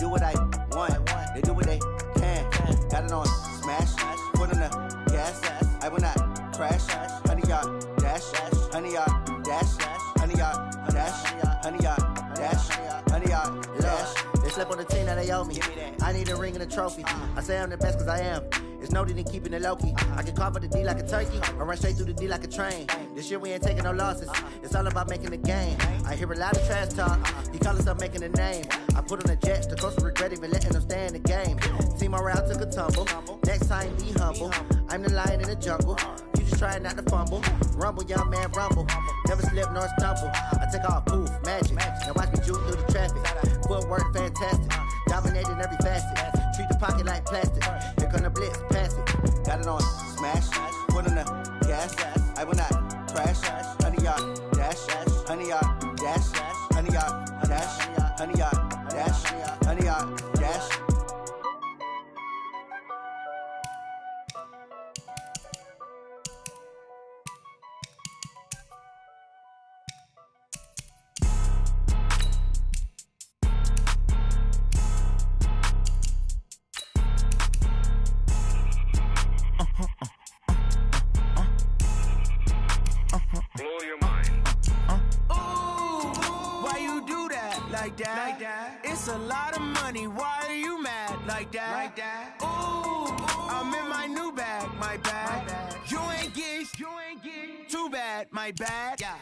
do what I want. They do what they can. Got it on smash. Put on the gas. I will not crash. 100-yard dash. 100-yard dash. 100-yard dash. 100-yard dash. 100-yard dash. They slept on the team that they owe me. I need a ring and a trophy. I say I'm the best cause I am. It's noted in keeping it low-key. I can carve up the D like a turkey, or run straight through the D like a train. This year we ain't taking no losses. It's all about making the game. I hear a lot of trash talk. He call himself making a name. I put on the Jets, the coach will regret even letting them stay in the game. Team morale took a tumble. Next time be humble. I'm the lion in the jungle. You just trying not to fumble. Rumble, young man, rumble. Never slip nor stumble. I take off, poof, magic. Now watch me juke through the traffic. Footwork fantastic. Dominating every facet. Treat the pocket like plastic. Here come the blitz, pass it. Got it on smash. Put on the gas. I will not crash. 100-yard dash. 100-yard dash. 100-yard dash. 100-yard dash. 100-yard dash. Like that. It's a lot of money. Why are you mad like that? Ooh, I'm in my new bag, my bad. You ain't getting too bad, my bad. Yeah.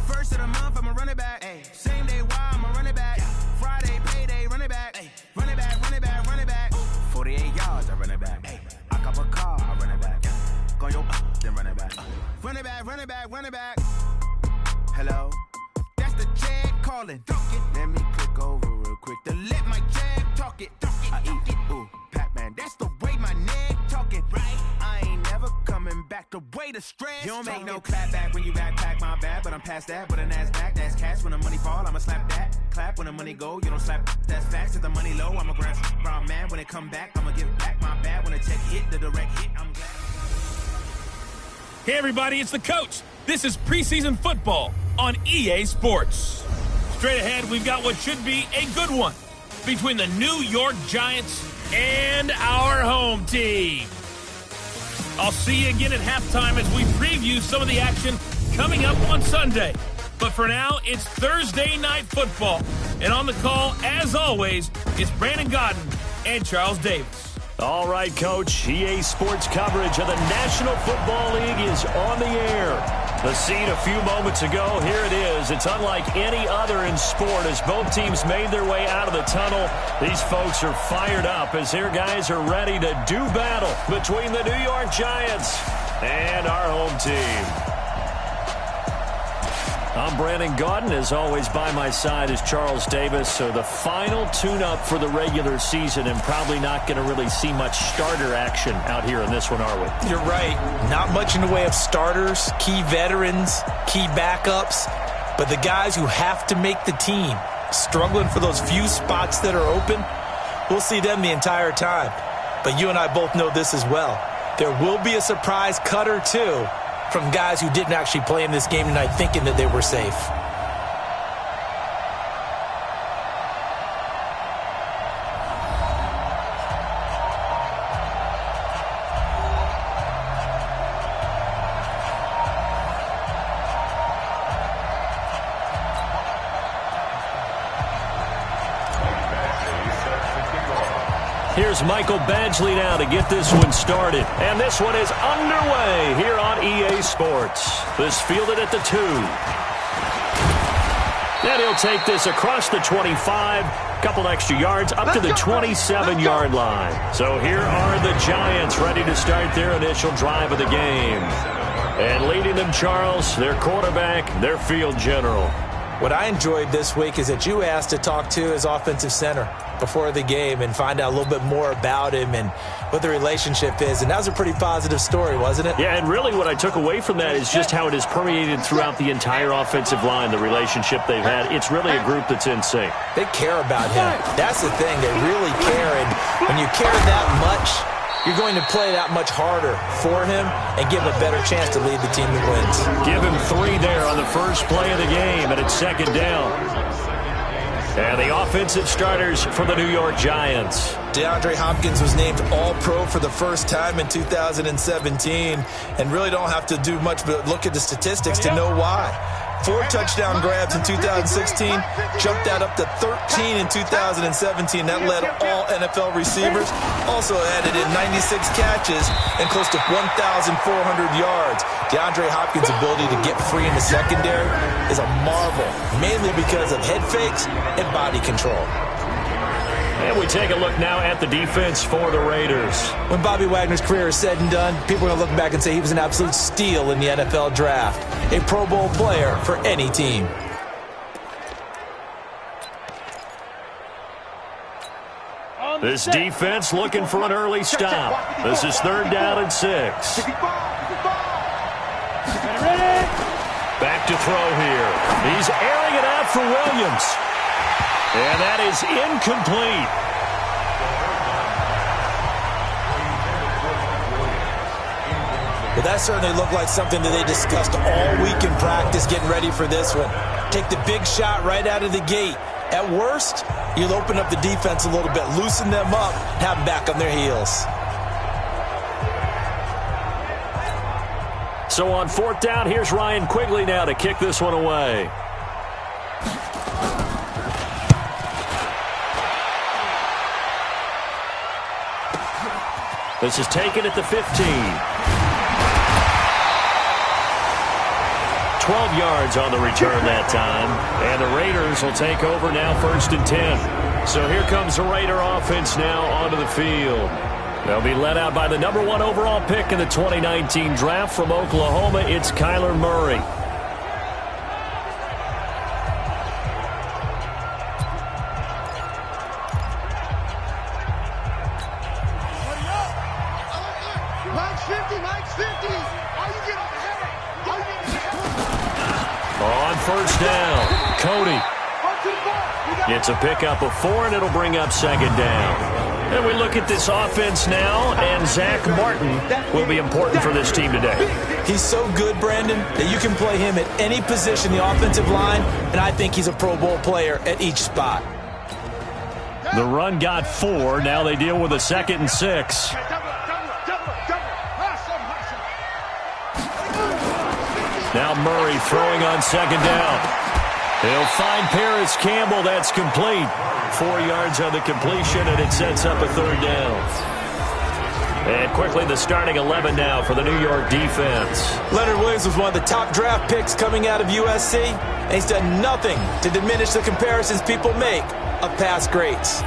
First of the month, I'ma run it back. Ay. Same day, why I'ma run it back. Yeah. Friday, payday, run it back. Ay. Run it back, run it back, run it back. 48 yards, I run it back. Ay. I cop a car, I run it back. Go yo, then run it back. Run it back, run it back, run it back. Hello? That's the jag calling. Let me click over real quick to let my jag talk it. I eat it, ooh, Pac-Man. That's the way my neck talking. Right? I ain't never coming back the way the stress. You don't make no clap back when you backpack, my bad. But I'm past that with a NASDAQ. That's cash when the money fall. I'ma slap that. Clap when the money go. You don't slap. That's facts. If the money low, I'ma grab brown man. When it come back, I'ma give back my bad. When the check hit, the direct hit, I'm glad. Hey, everybody, it's the coach. This is preseason football on EA Sports. Straight ahead, we've got what should be a good one between the New York Giants and our home team. I'll see you again at halftime as we preview some of the action coming up on Sunday. But for now, it's Thursday Night Football. And on the call, as always, is Brandon Godden and Charles Davis. All right, Coach. EA Sports coverage of the National Football League is on the air. The scene a few moments ago, here it is. It's unlike any other in sport as both teams made their way out of the tunnel. These folks are fired up as their guys are ready to do battle between the New York Giants and our home team. I'm Brandon Godden. As always, by my side is Charles Davis. So the final tune-up for the regular season, and probably not going to really see much starter action out here in this one, are we? You're right. Not much in the way of starters, key veterans, key backups, but the guys who have to make the team, struggling for those few spots that are open, we'll see them the entire time. But you and I both know this as well. There will be a surprise cut or two from guys who didn't actually play in this game tonight thinking that they were safe. Here's Michael Badgley now to get this one started. And this one is underway here on EA Sports. This fielded at the 2. And he'll take this across the 25. Couple extra yards up to the 27-yard line. So here are the Giants ready to start their initial drive of the game. And leading them, Charles, their quarterback, their field general. What I enjoyed this week is that you asked to talk to his offensive center before the game and find out a little bit more about him and what the relationship is. And that was a pretty positive story, wasn't it? Yeah, and really what I took away from that is just how it has permeated throughout the entire offensive line, the relationship they've had. It's really a group that's in sync. They care about him. That's the thing. They really care. And when you care that much, you're going to play that much harder for him and give him a better chance to lead the team that wins. Give him 3 there on the first play of the game, and it's second down. And the offensive starters for the New York Giants. DeAndre Hopkins was named All-Pro for the first time in 2017, and really don't have to do much but look at the statistics to know why. 4 touchdown grabs in 2016, jumped that up to 13 in 2017. That led all NFL receivers. Also added in 96 catches and close to 1,400 yards. DeAndre Hopkins' ability to get free in the secondary is a marvel, mainly because of head fakes and body control. And we take a look now at the defense for the Raiders. When Bobby Wagner's career is said and done, people are going to look back and say he was an absolute steal in the NFL draft. A Pro Bowl player for any team. This defense looking for an early stop. This is 3rd down and 6. Back to throw here. He's airing it out for Williams. And that is incomplete. Well, that certainly looked like something that they discussed all week in practice getting ready for this one. Take the big shot right out of the gate. At worst, you'll open up the defense a little bit, loosen them up, have them back on their heels. So on 4th down, here's Ryan Quigley now to kick this one away. This is taken at the 15. 12 yards on the return that time. And the Raiders will take over now 1st and 10. So here comes the Raider offense now onto the field. They'll be led out by the number 1 overall pick in the 2019 draft from Oklahoma. It's Kyler Murray. On 1st down, Cody. It's a pickup of 4, and it'll bring up 2nd down. And we look at this offense now, and Zach Martin will be important for this team today. He's so good, Brandon, that you can play him at any position, the offensive line, and I think he's a Pro Bowl player at each spot. The run got 4. Now they deal with a 2nd and 6. Now Murray throwing on 2nd down. He'll find Paris Campbell. That's complete. 4 yards on the completion, and it sets up a 3rd down. And quickly the starting 11 now for the New York defense. Leonard Williams was one of the top draft picks coming out of USC, and he's done nothing to diminish the comparisons people make of past greats.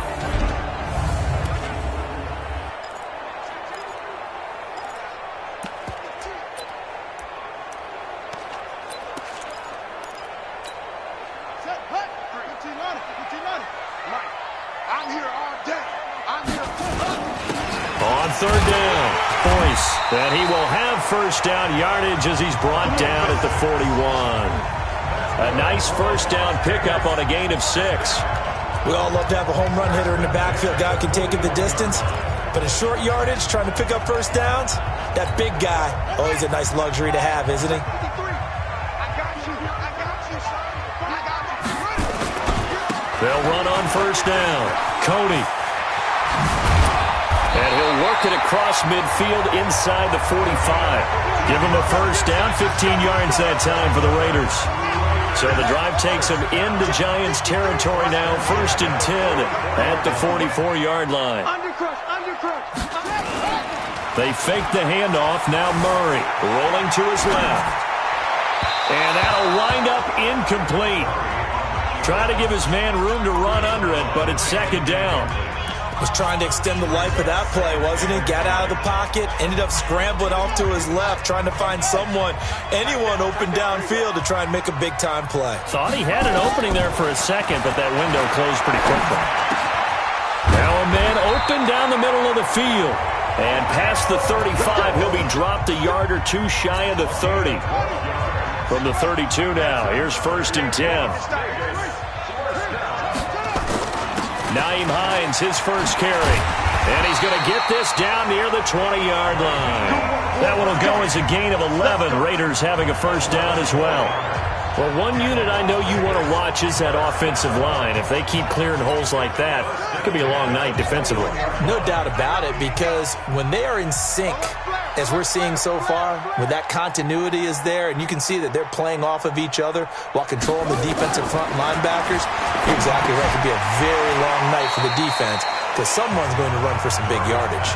On 3rd down, Boyce. And he will have 1st down yardage as he's brought down at the 41. A nice 1st down pickup on a gain of 6. We all love to have a home run hitter in the backfield. Guy can take it the distance. But in short yardage, trying to pick up 1st downs, that big guy, always a nice luxury to have, isn't he? They'll run on 1st down. Cody. And he'll work it across midfield inside the 45. Give him a 1st down, 15 yards that time for the Raiders. So the drive takes them into Giants territory now, 1st and 10 at the 44-yard line. They fake the handoff. Now Murray rolling to his left. And that'll wind up incomplete. Trying to give his man room to run under it, but it's 2nd down. Was trying to extend the life of that play, wasn't he? Got out of the pocket, ended up scrambling off to his left, trying to find anyone open downfield to try and make a big-time play. Thought he had an opening there for a second, but that window closed pretty quickly. Now a man open down the middle of the field. And past the 35, he'll be dropped a yard or 2 shy of the 30. From the 32 now, here's 1st and 10. Naeem Hines, his first carry. And he's going to get this down near the 20-yard line. That one will go as a gain of 11. Raiders having a 1st down as well. Well, one unit I know you want to watch is that offensive line. If they keep clearing holes like that, it could be a long night defensively. No doubt about it, because when they are in sync, as we're seeing so far, when that continuity is there, and you can see that they're playing off of each other while controlling the defensive front linebackers, you're exactly right. It could be a very long night for the defense, because someone's going to run for some big yardage.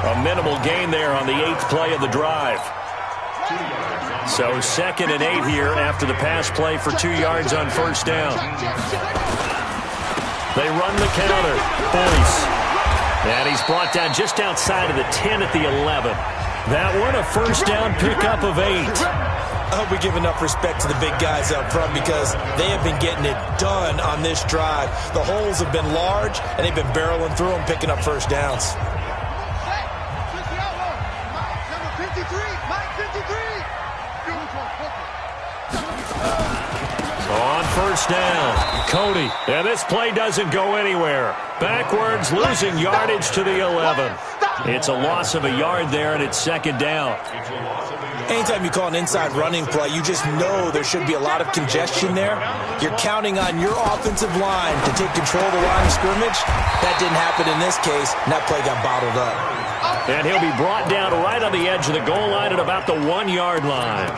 A minimal gain there on the 8th play of the drive. So 2nd and 8 here after the pass play for 2 yards on first down. They run the counter. Boyce. And he's brought down just outside of the 10 at the 11. That one a first down pickup of 8. I hope we give enough respect to the big guys up front, because they have been getting it done on this drive. The holes have been large, and they've been barreling through them, picking up first downs. On first down, Cody. And this play doesn't go anywhere. Backwards, losing yardage to the 11. It's a loss of a yard there, and it's 2nd down. Anytime you call an inside running play, you just know there should be a lot of congestion there. You're counting on your offensive line to take control of the line of scrimmage. That didn't happen in this case, and that play got bottled up. And he'll be brought down right on the edge of the goal line at about the 1-yard line.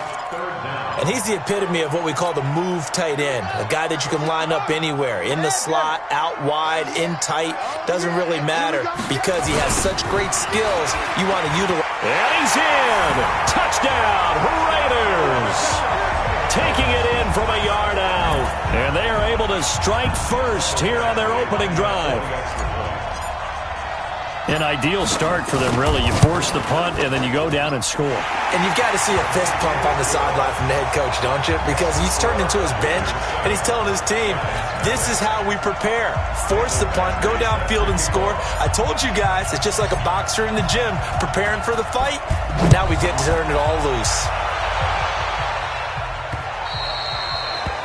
And he's the epitome of what we call the move tight end, a guy that you can line up anywhere, in the slot, out wide, in tight, doesn't really matter, because he has such great skills you want to utilize. And he's in! Touchdown, Raiders! Taking it in from a yard out. And they are able to strike first here on their opening drive. An ideal start for them, really. You force the punt, and then you go down and score. And you've got to see a fist pump on the sideline from the head coach, don't you? Because he's turned into his bench, and he's telling his team, this is how we prepare. Force the punt, go downfield and score. I told you guys, it's just like a boxer in the gym preparing for the fight. Now we get to turn it all loose.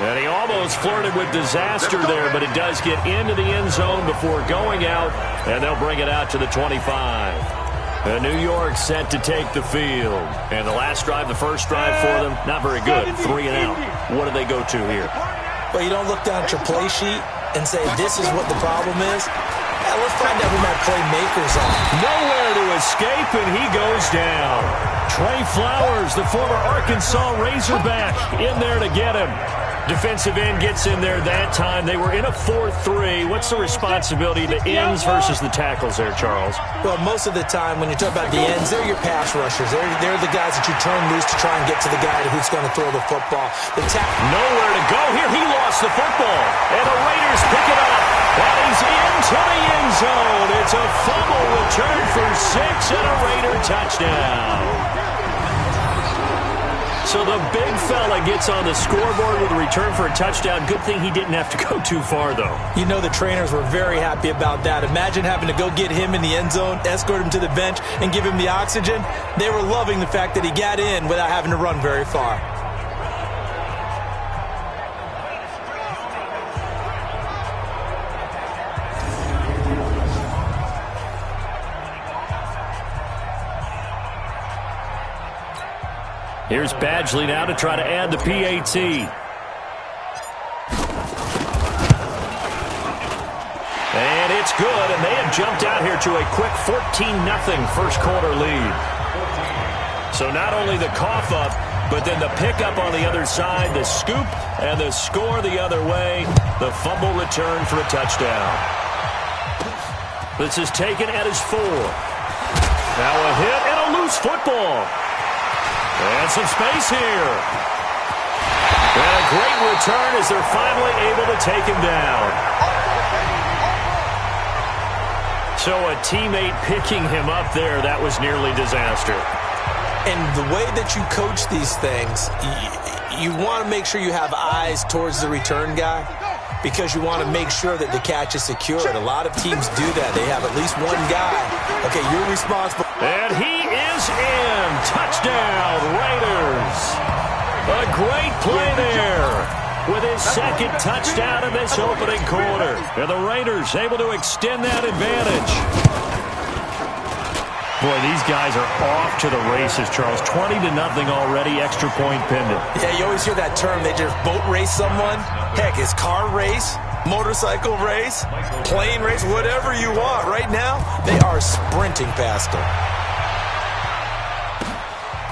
And he almost flirted with disaster there, but it does get into the end zone before going out, and they'll bring it out to the 25. And New York set to take the field. And the last drive, the first drive for them, not very good. 3 and out. What do they go to here? Well, you don't look down at your play sheet and say, this is what the problem is. Yeah, let's find out who my playmakers are. Nowhere to escape, and he goes down. Trey Flowers, the former Arkansas Razorback, in there to get him. Defensive end gets in there that time. They were in a 4-3. What's the responsibility of the ends versus the tackles there, Charles? Well, most of the time when you talk about the ends, they're your pass rushers. They're the guys that you turn loose to try and get to the guy who's going to throw the football. Nowhere to go here. He lost the football. And the Raiders pick it up. And he's into the end zone. It's a fumble return for 6 and a Raider touchdown. So the big fella gets on the scoreboard with a return for a touchdown. Good thing he didn't have to go too far, though. You know the trainers were very happy about that. Imagine having to go get him in the end zone, escort him to the bench, and give him the oxygen. They were loving the fact that he got in without having to run very far. Here's Badgley now to try to add the PAT. And it's good, and they have jumped out here to a quick 14-0 first quarter lead. So not only the cough up, but then the pickup on the other side, the scoop, and the score the other way, the fumble return for a touchdown. This is taken at his 4. Now a hit and a loose football. And some space here. And a great return as they're finally able to take him down. So a teammate picking him up there, that was nearly disaster. And the way that you coach these things, you want to make sure you have eyes towards the return guy, because you want to make sure that the catch is secured. A lot of teams do that. They have at least one guy. Okay, you're responsible. And he is in. Touchdown, Raiders. A great play there with his second touchdown in this opening quarter. And the Raiders able to extend that advantage. Boy, these guys are off to the races, Charles. 20-0 already, extra point pending. Yeah, you always hear that term. They just boat race someone. Heck, it's car race, motorcycle race, plane race, whatever you want. Right now, they are sprinting past them.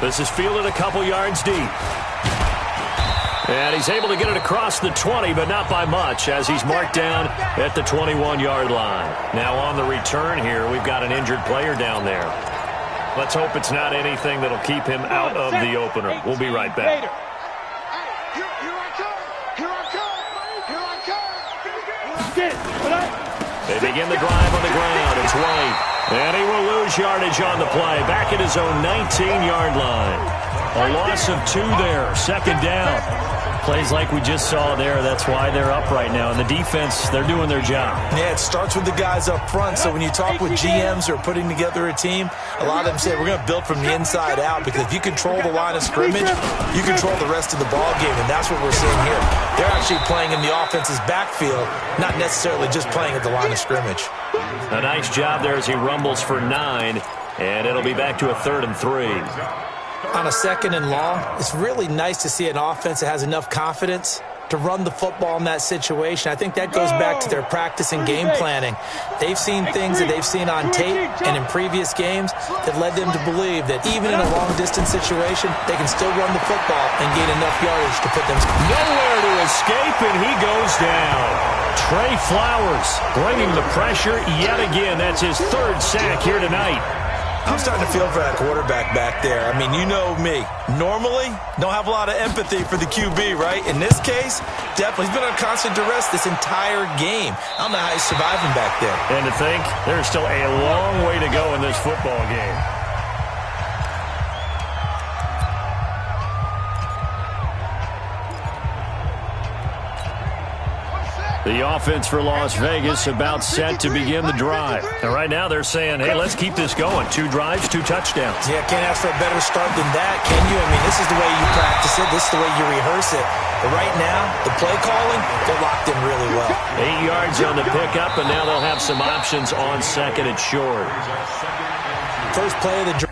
This is fielded a couple yards deep. And he's able to get it across the 20, but not by much, as he's marked down at the 21-yard line. Now on the return here, we've got an injured player down there. Let's hope it's not anything that'll keep him out of the opener. We'll be right back. They begin the drive on the ground. It's White. And he will lose yardage on the play. Back at his own 19-yard line. A loss of 2 there. Second down. Plays like we just saw there. That's why they're up right now. And the defense, they're doing their job. Yeah, it starts with the guys up front. So when you talk with GMs who are putting together a team, a lot of them say we're going to build from the inside out, because if you control the line of scrimmage, you control the rest of the ball game. And that's what we're seeing here. They're actually playing in the offense's backfield, not necessarily just playing at the line of scrimmage. A nice job there as he rumbles for 9. And it'll be back to a 3rd and 3. On a 2nd and long, it's really nice to see an offense that has enough confidence to run the football in that situation. I think that goes back to their practice and game planning. They've seen things that they've seen on tape and in previous games that led them to believe that even in a long-distance situation, they can still run the football and gain enough yardage to put them... Nowhere to escape, and he goes down. Trey Flowers bringing the pressure yet again. That's his 3rd sack here tonight. I'm starting to feel for that quarterback back there. I mean, you know me. Normally, don't have a lot of empathy for the QB, right? In this case, definitely. He's been on constant duress this entire game. I don't know how he's surviving back there. And to think, there's still a long way to go in this football game. The offense for Las Vegas about set to begin the drive. And right now they're saying, hey, let's keep this going. 2 drives, 2 touchdowns. Yeah, can't ask for a better start than that, can you? I mean, this is the way you practice it. This is the way you rehearse it. But right now, the play calling, they're locked in really well. 8 yards on the pickup, and now they'll have some options on 2nd and short. First play of the drive.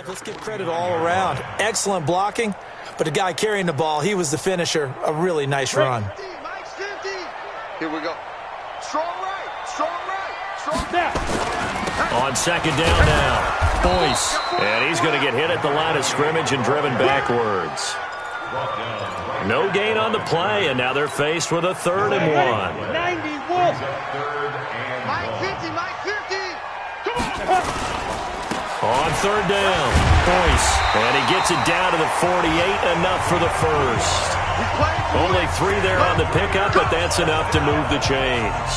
Dave, let's give credit all around. Excellent blocking, but the guy carrying the ball, he was the finisher. A really nice run. Here we go. Strong right, strong left. On second down now, Boyce. And he's going to get hit at the line of scrimmage and driven backwards. No gain on the play, and now they're faced with a 3rd and 1. 91. Mike 50, Mike 50. Come on. On 3rd down, Boyce. And he gets it down to the 48, enough for the first. Only 3 there on the pickup, but that's enough to move the chains.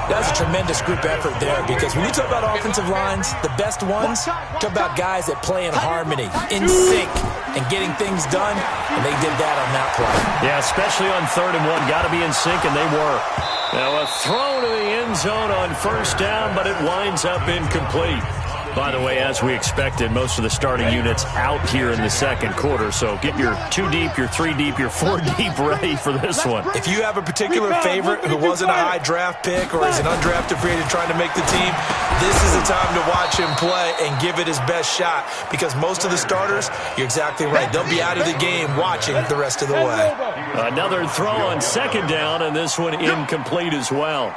That's a tremendous group effort there, because when you talk about offensive lines, the best ones, talk about guys that play in harmony, in sync, and getting things done, and they did that on that play. Yeah, especially on 3rd and 1. Got to be in sync, and they were. Now a throw to the end zone on 1st down, but it winds up incomplete. By the way, as we expected, most of the starting units out here in the 2nd quarter, so get your 2 deep, your 3 deep, your 4 deep ready for this one. If you have a particular favorite who wasn't a high draft pick or is an undrafted free agent trying to make the team, this is the time to watch him play and give it his best shot, because most of the starters, you're exactly right, they'll be out of the game watching the rest of the way. Another throw on 2nd down, and this one incomplete as well.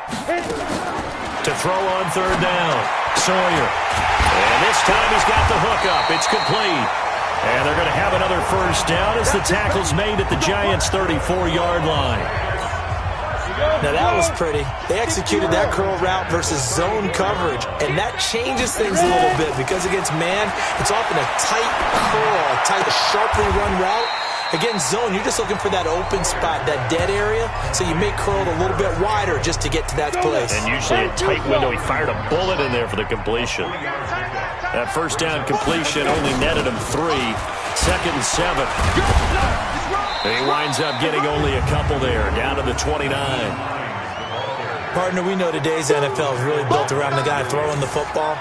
To throw on 3rd down, Sawyer. And this time he's got the hook up. It's complete. And they're going to have another 1st down as the tackle's made at the Giants' 34-yard line. Now that was pretty. They executed that curl route versus zone coverage, and that changes things a little bit, because against man, it's often a tight curl, tight, sharply run route. Against zone, you're just looking for that open spot, that dead area, so you may curl it a little bit wider just to get to that place. And usually a tight window. He fired a bullet in there for the completion. That 1st down completion only netted him 3. 2nd and 7. He winds up getting only a couple there, down to the 29. Partner, we know today's NFL is really built around the guy throwing the football.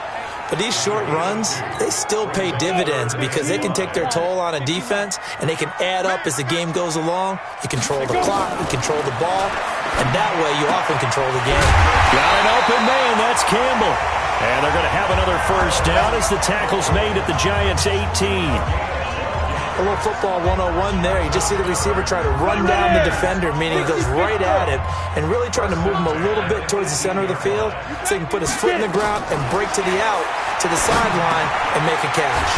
But these short runs, they still pay dividends, because they can take their toll on a defense, and they can add up as the game goes along. You control the clock, you control the ball, and that way you often control the game. Got an open man, that's Campbell. And they're going to have another 1st down as the tackle's made at the Giants' 18. A little football 101 there. You just see the receiver try to run down the defender, meaning he goes right at him, and really trying to move him a little bit towards the center of the field so he can put his foot in the ground and break to the out, to the sideline, and make a catch.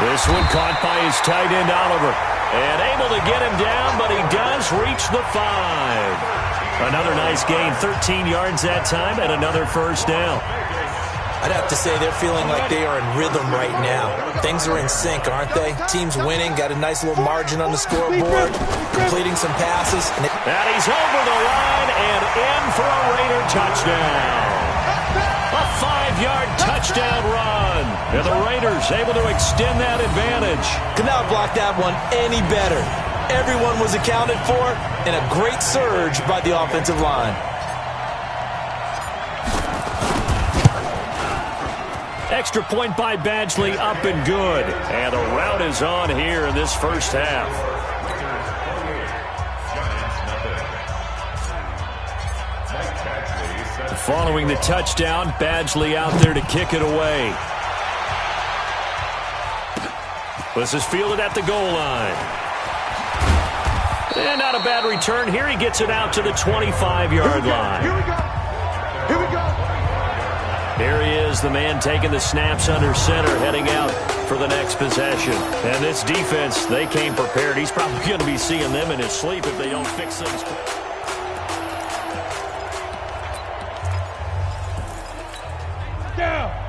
This one caught by his tight end, Oliver. And able to get him down, but he does reach the 5. Another nice gain, 13 yards that time, and another 1st down. I'd have to say they're feeling like they are in rhythm right now. Things are in sync, aren't they? Team's winning, got a nice little margin on the scoreboard, completing some passes. And he's over the line and in for a Raider touchdown. A 5-yard touchdown run. And the Raiders able to extend that advantage. Could not block that one any better. Everyone was accounted for, and a great surge by the offensive line. Extra point by Badgley, up and good. And the route is on here in this 1st half. Following the touchdown, Badgley out there to kick it away. This is fielded at the goal line. And not a bad return here. He gets it out to the 25-yard line. Here we go. Here we go. Here he is, the man taking the snaps under center, heading out for the next possession. And this defense, they came prepared. He's probably going to be seeing them in his sleep if they don't fix things.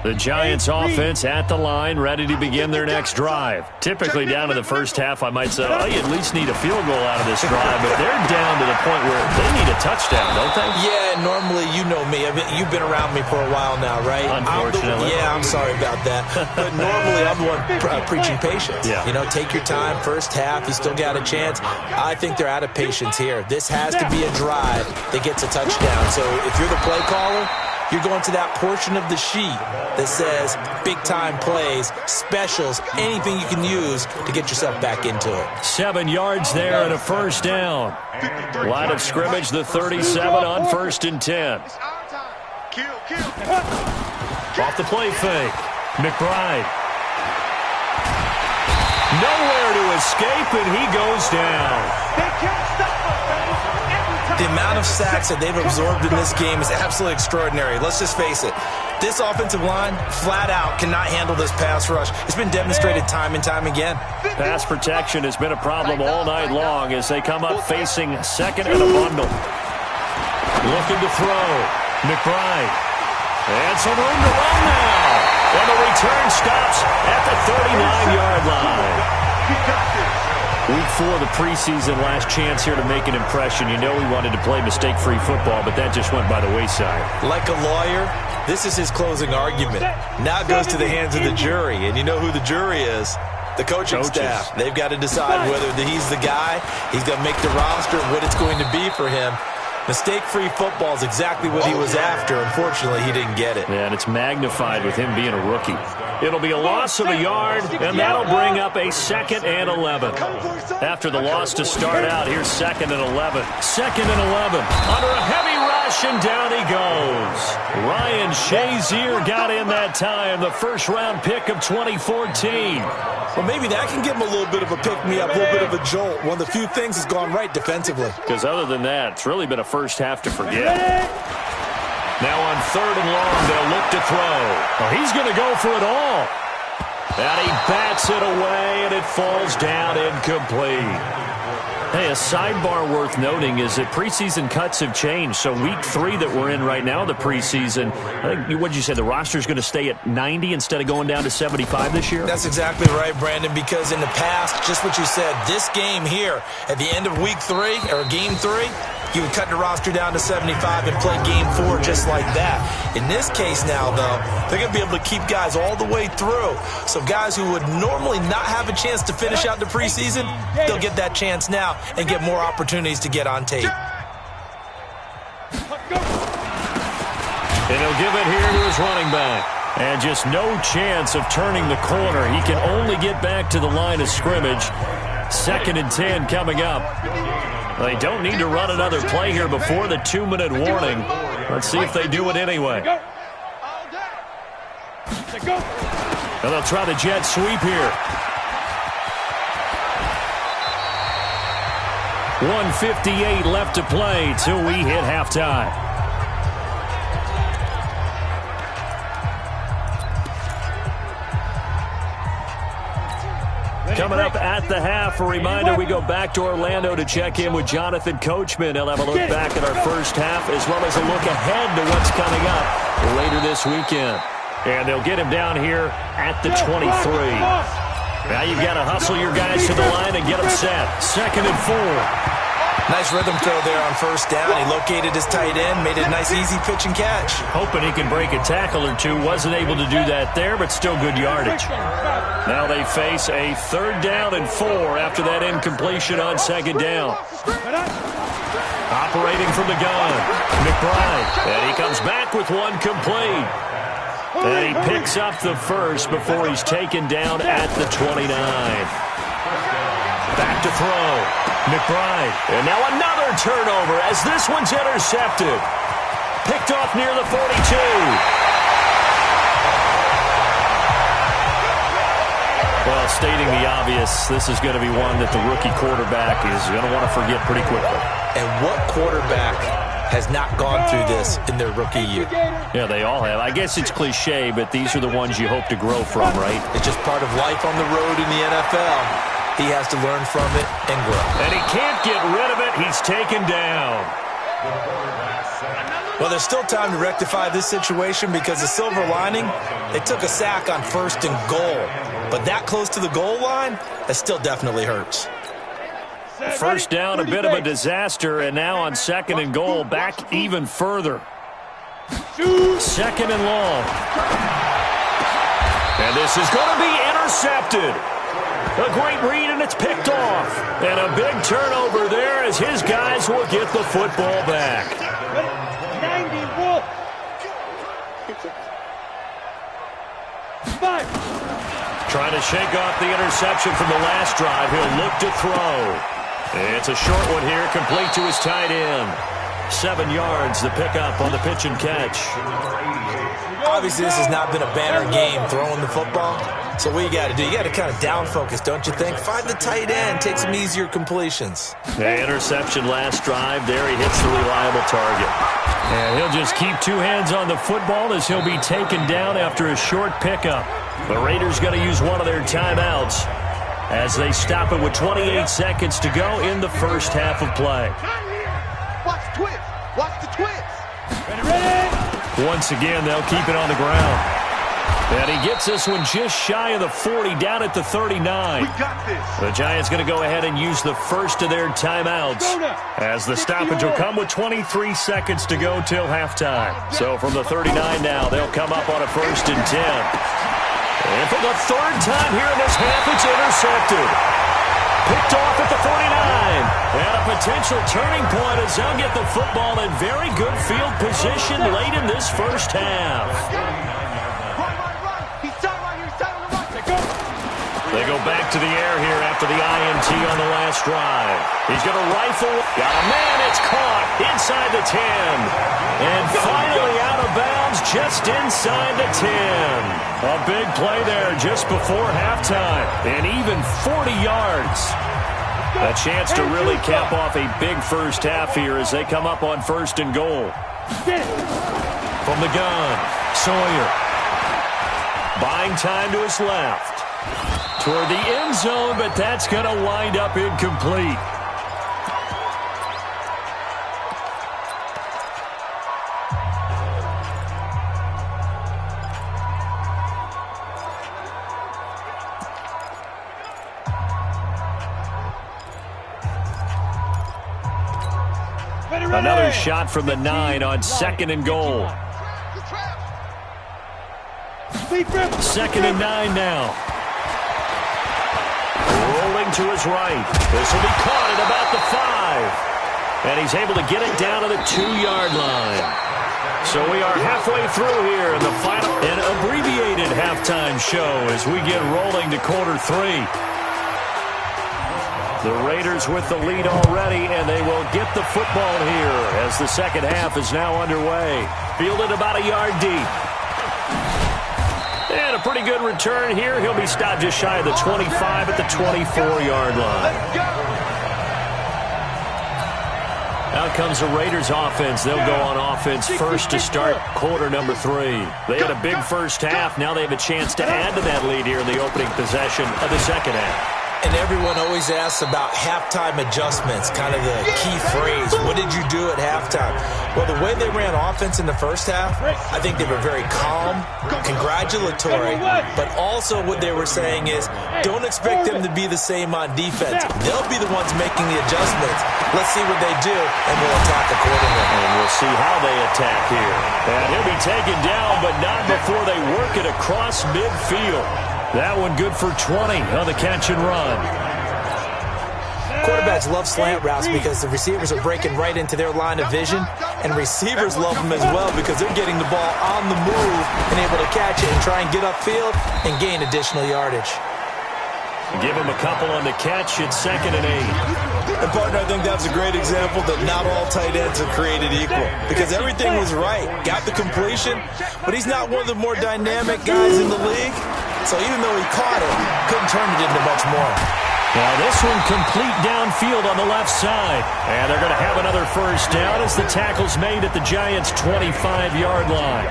The Giants offense at the line, ready to begin their next drive. Typically down to the 1st half, I might say, oh, you at least need a field goal out of this drive, but they're down to the point where they need a touchdown, don't they? Yeah, normally, you know me. You've been around me for a while now, right? Unfortunately. I'm sorry about that. But normally, I'm the one preaching patience. Yeah. You know, take your time, 1st half, you still got a chance. I think they're out of patience here. This has to be a drive that gets a touchdown. So if you're the play caller, you're going to that portion of the sheet that says big-time plays, specials, anything you can use to get yourself back into it. 7 yards there and a 1st down. Line of scrimmage, the 37 on 1st and 10. Off the play fake, McBride. Nowhere to escape, and he goes down. They can't stop us, baby. The amount of sacks that they've absorbed in this game is absolutely extraordinary. Let's just face it. This offensive line, flat out, cannot handle this pass rush. It's been demonstrated time and time again. Pass protection has been a problem all night long as they come up facing second and a bundle. Looking to throw. McBride. And some room to run now. And the return stops at the 39-yard line. Week 4 of the preseason, last chance here to make an impression. You know he wanted to play mistake-free football, but that just went by the wayside. Like a lawyer, this is his closing argument. Now it goes to the hands of the jury, and you know who the jury is. The coaching staff. They've got to decide whether he's the guy, he's going to make the roster, what it's going to be for him. Mistake-free football is exactly what he was after. Unfortunately, he didn't get it. Yeah, and it's magnified with him being a rookie. It'll be a loss of a yard, and that'll bring up a 2nd and 11. After the loss to start out, here's 2nd and 11. 2nd and 11. Under a heavy rush, and down he goes. Ryan Shazier got in that time, the first-round pick of 2014. Well, maybe that can give him a little bit of a pick-me-up, a little bit of a jolt. One of the few things has gone right defensively. Because other than that, it's really been a first half to forget. Now on 3rd and long, they'll look to throw. Well, he's going to go for it all. And he bats it away, and it falls down incomplete. Hey, a sidebar worth noting is that preseason cuts have changed. So week 3 that we're in right now, the preseason, I think, what did you say, the roster's going to stay at 90 instead of going down to 75 this year? That's exactly right, Brandon, because in the past, just what you said, this game here, at the end of week 3, or game 3, you would cut the roster down to 75 and play game 4 just like that. In this case now, though, they're going to be able to keep guys all the way through. So guys who would normally not have a chance to finish out the preseason, they'll get that chance now and get more opportunities to get on tape. And he'll give it here to his running back. And just no chance of turning the corner. He can only get back to the line of scrimmage. 2nd and 10 coming up. They don't need to run another play here before the 2-minute warning. Let's see if they do it anyway. And they'll try the jet sweep here. 1:58 left to play till we hit halftime. Coming up at the half, a reminder, we go back to Orlando to check in with Jonathan Coachman. He'll have a look back at our first half as well as a look ahead to what's coming up later this weekend. And they'll get him down here at the 23. Now you've got to hustle your guys to the line and get them set. 2nd and 4. Nice rhythm throw there on 1st down. He located his tight end, made it a nice easy pitch and catch. Hoping he can break a tackle or two. Wasn't able to do that there, but still good yardage. Now they face a 3rd down and 4 after that incompletion on 2nd down. Operating from the gun, McBride. And he comes back with one complete. And he picks up the first before he's taken down at the 29. Back to throw. McBride. And now another turnover as this one's intercepted. Picked off near the 42. Well, stating the obvious, this is going to be one that the rookie quarterback is going to want to forget pretty quickly. And what quarterback has not gone through this in their rookie year? Yeah, they all have. I guess it's cliche, but these are the ones you hope to grow from, right? It's just part of life on the road in the NFL. He has to learn from it and grow. And he can't get rid of it. He's taken down. Well, there's still time to rectify this situation because the silver lining, they took a sack on 1st and goal. But that close to the goal line, that still definitely hurts. 1st down, a bit of a disaster, and now on 2nd and goal, back even further. 2nd and long. And this is going to be intercepted. A great read, and it's picked off. And a big turnover there as his guys will get the football back. 90 Wolf. 5. Trying to shake off the interception from the last drive. He'll look to throw. It's a short one here, complete to his tight end. 7 yards, the pickup on the pitch and catch. Obviously, this has not been a banner game throwing the football. So what you got to do, you got to kind of down focus, don't you think? Find the tight end, take some easier completions. The interception last drive. There he hits the reliable target. And he'll just keep 2 hands on the football as he'll be taken down after a short pickup. The Raiders going to use one of their timeouts as they stop it with 28 seconds to go in the first half of play. Watch the twist. Watch the twist. Ready? Once again, they'll keep it on the ground. And he gets this one just shy of the 40, down at the 39. We got this. The Giants going to go ahead and use the first of their timeouts as the stoppage will come with 23 seconds to go till halftime. So from the 39 now, they'll come up on a 1st and 10. And for the 3rd time here in this half, it's intercepted. Picked off at the 49. And a potential turning point as they'll get the football in very good field position late in this first half. They go back to the air here after the INT on the last drive. He's going to rifle. Got a man. It's caught inside the 10. And finally out of bounds just inside the 10. A big play there just before halftime. And even 40 yards. A chance to really cap off a big first half here as they come up on 1st and goal. From the gun, Sawyer. Buying time to his left. Toward the end zone, but that's going to wind up incomplete. Another shot from the 9 on 2nd and goal. 2nd and 9 now. Rolling to his right. This will be caught at about the 5. And he's able to get it down to the 2-yard line. So we are halfway through here in the final and abbreviated halftime show as we get rolling to quarter 3. The Raiders with the lead already, and they will get the football here as the second half is now underway. Fielded about a yard deep. And a pretty good return here. He'll be stopped just shy of the 25 at the 24-yard line. Out comes the Raiders offense. They'll go on offense first to start quarter number 3. They had a big first half. Now they have a chance to add to that lead here in the opening possession of the second half. And everyone always asks about halftime adjustments, kind of the key phrase. What did you do at halftime? Well, the way they ran offense in the first half, I think they were very calm, congratulatory, but also what they were saying is don't expect them to be the same on defense. They'll be the ones making the adjustments. Let's see what they do, and we'll attack accordingly. And we'll see how they attack here. And he'll be taken down, but not before they work it across midfield. That one good for 20 on the catch and run. Quarterbacks love slant routes because the receivers are breaking right into their line of vision, and receivers love them as well because they're getting the ball on the move and able to catch it and try and get upfield and gain additional yardage. Give him a couple on the catch. It's 2nd and 8. And, partner, I think that's a great example that not all tight ends are created equal because everything was right. Got the completion, but he's not one of the more dynamic guys in the league. So even though he caught it, couldn't turn it into much more. Now this one complete downfield on the left side. And they're going to have another first down as the tackle's made at the Giants' 25-yard line.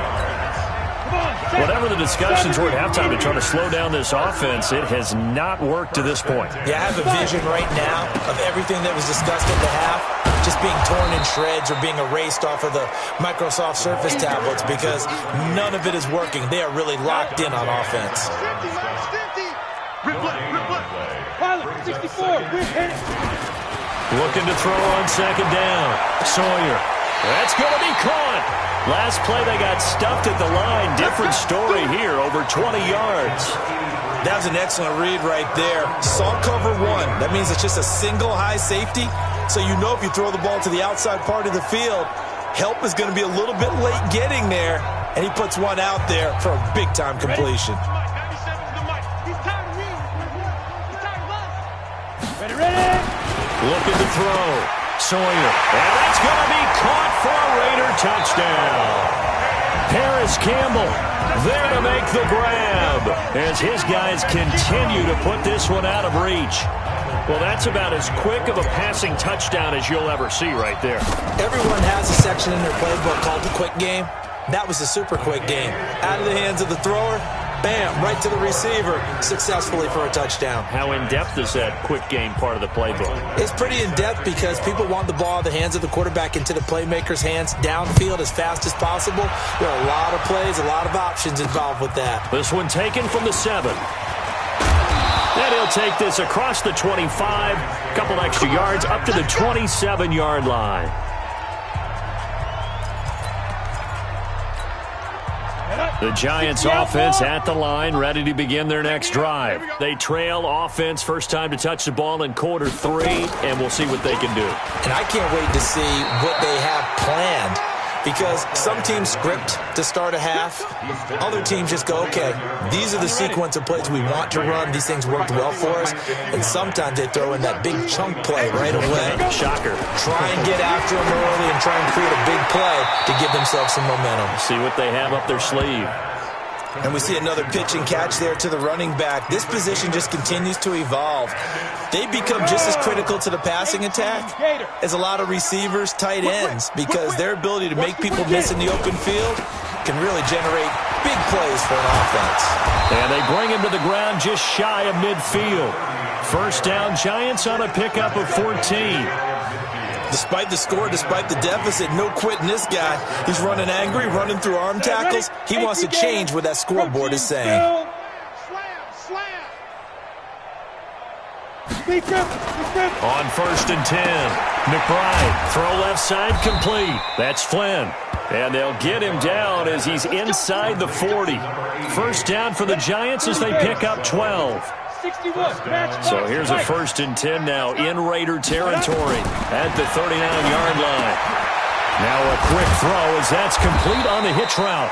Whatever the discussions were at halftime to try to slow down this offense, it has not worked to this point. Yeah, I have a vision right now of everything that was discussed at the half just being torn in shreds or being erased off of the Microsoft Surface tablets because none of it is working. They are really locked in on offense. Looking to throw on 2nd down. Sawyer. That's going to be caught. Last play, they got stuffed at the line. Different story here, over 20 yards. That was an excellent read right there. Saw cover 1. That means it's just a single high safety. So you know if you throw the ball to the outside part of the field, help is going to be a little bit late getting there. And he puts one out there for a big-time completion. Ready? Looking to throw. Sawyer. And that's going to be caught for a Raider touchdown. Harris Campbell there to make the grab as his guys continue to put this one out of reach. Well, that's about as quick of a passing touchdown as you'll ever see right there. Everyone has a section in their playbook called the quick game. That was a super quick game. Out of the hands of the thrower, bam, right to the receiver, successfully for a touchdown. How in-depth is that quick game part of the playbook? It's pretty in-depth because people want the ball in the hands of the quarterback into the playmaker's hands downfield as fast as possible. There are a lot of plays, a lot of options involved with that. This one taken from the 7. And he'll take this across the 25, a couple extra yards up to the 27-yard line. The Giants offense at the line, ready to begin their next drive. They trail offense, first time to touch the ball in quarter 3, and we'll see what they can do. And I can't wait to see what they have planned, because some teams script to start a half. Other teams just go, okay, these are the sequence of plays we want to run. These things worked well for us. And sometimes they throw in that big chunk play right away. Shocker. Try and get after them early and try and create a big play to give themselves some momentum. See what they have up their sleeve. And we see another pitch and catch there to the running back. This position just continues to evolve. They become just as critical to the passing attack as a lot of receivers, tight ends, because their ability to make people miss in the open field can really generate big plays for an offense. And they bring him to the ground just shy of midfield. First down, Giants on a pickup of 14. Despite the score, despite the deficit, no quitting this guy. He's running angry, running through arm tackles. He wants to change what that scoreboard is saying. On first and 10, McBride, throw left side complete. That's Flynn. And they'll get him down as he's inside the 40. First down for the Giants as they pick up 12. So here's a first and 10 now in Raider territory at the 39-yard line. Now a quick throw as that's complete on the hitch route.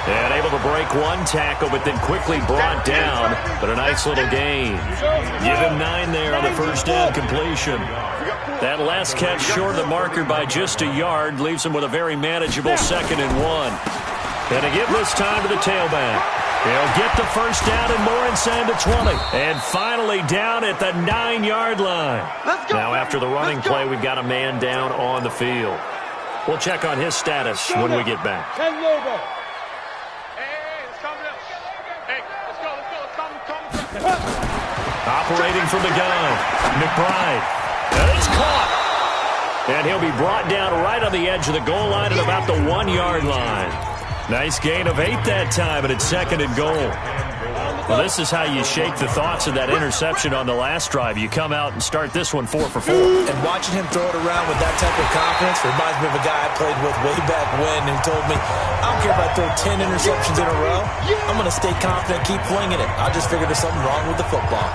And able to break one tackle, but then quickly brought down. But a nice little gain. Give him 9 there on the first down completion. That last catch short of the marker by just a yard leaves him with a very manageable 2nd and 1. And to give this time to the tailback. He'll get the first down and more inside the 20. And finally down at the 9-yard line. Now after the running play, we've got a man down on the field. We'll check on his status when we get back. Operating from the gun, McBride. And it's caught. And he'll be brought down right on the edge of the goal line at about the 1-yard line. Nice gain of 8 that time, and it's 2nd and goal. Well, this is how you shake the thoughts of that interception on the last drive. You come out and start this one 4 for 4. And watching him throw it around with that type of confidence reminds me of a guy I played with way back when who told me, I don't care if I throw 10 interceptions in a row. I'm going to stay confident, keep flinging it. I just figured there's something wrong with the football.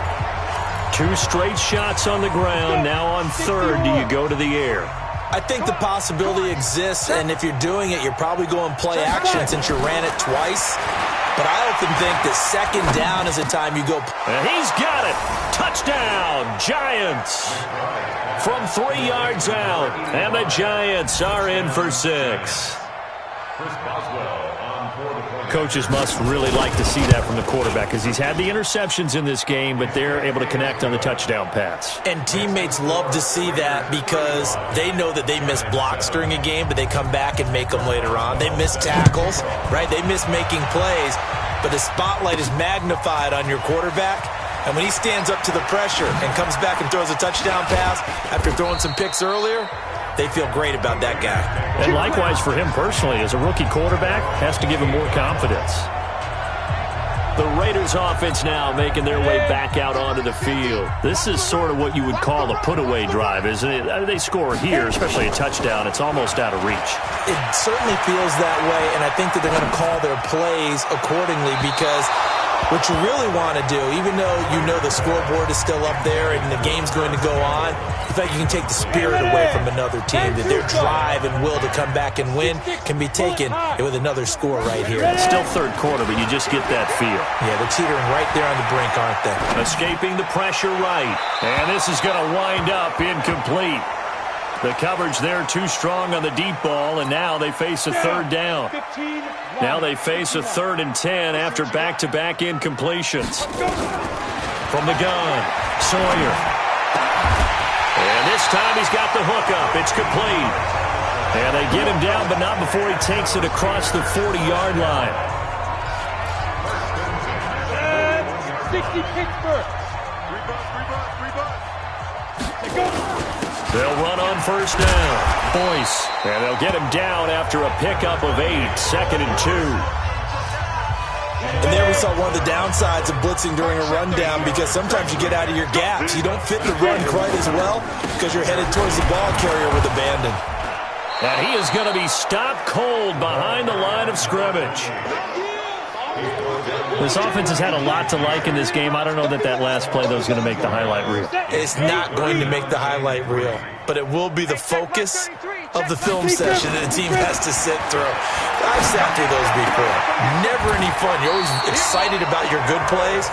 2 straight shots on the ground. Now on 3rd, do you go to the air? I think the possibility exists, and if you're doing it, you're probably going play action since you ran it twice. But I often think that 2nd down is the time you go. And he's got it. Touchdown, Giants. From 3 yards out, and the Giants are in for 6. Coaches must really like to see that from the quarterback because he's had the interceptions in this game, but they're able to connect on the touchdown pass. And teammates love to see that because they know that they miss blocks during a game, but they come back and make them later on. They miss tackles, right? They miss making plays, but the spotlight is magnified on your quarterback. And when he stands up to the pressure and comes back and throws a touchdown pass after throwing some picks earlier, they feel great about that guy. And likewise for him personally, as a rookie quarterback, has to give him more confidence. The Raiders offense now making their way back out onto the field. This is sort of what you would call a put-away drive, isn't it? I mean, they score here, especially a touchdown. It's almost out of reach. It certainly feels that way, and I think that they're going to call their plays accordingly because what you really want to do, even though you know the scoreboard is still up there and the game's going to go on, the fact you can take the spirit away from another team, that their drive and will to come back and win can be taken with another score right here. It's still 3rd quarter, but you just get that feel. Yeah, they're teetering right there on the brink, aren't they? Escaping the pressure right. And this is going to wind up incomplete. The coverage there too strong on the deep ball, and now they face a third down. Now they face a 3rd and 10 after back-to-back incompletions. From the gun, Sawyer. And this time he's got the hook up. It's complete. And they get him down, but not before he takes it across the 40-yard line. 60 Pittsburgh. They'll run on first down. Boyce. And they'll get him down after a pickup of 8. 2nd and 2. And there we saw one of the downsides of blitzing during a rundown, because sometimes you get out of your gaps. You don't fit the run quite as well because you're headed towards the ball carrier with abandon. And he is going to be stopped cold behind the line of scrimmage. This offense has had a lot to like in this game. I don't know that last play, though, is going to make the highlight reel. It's not going to make the highlight reel, but it will be the focus of the film session that the team has to sit through. I've sat through those before. Never any fun. You're always excited about your good plays,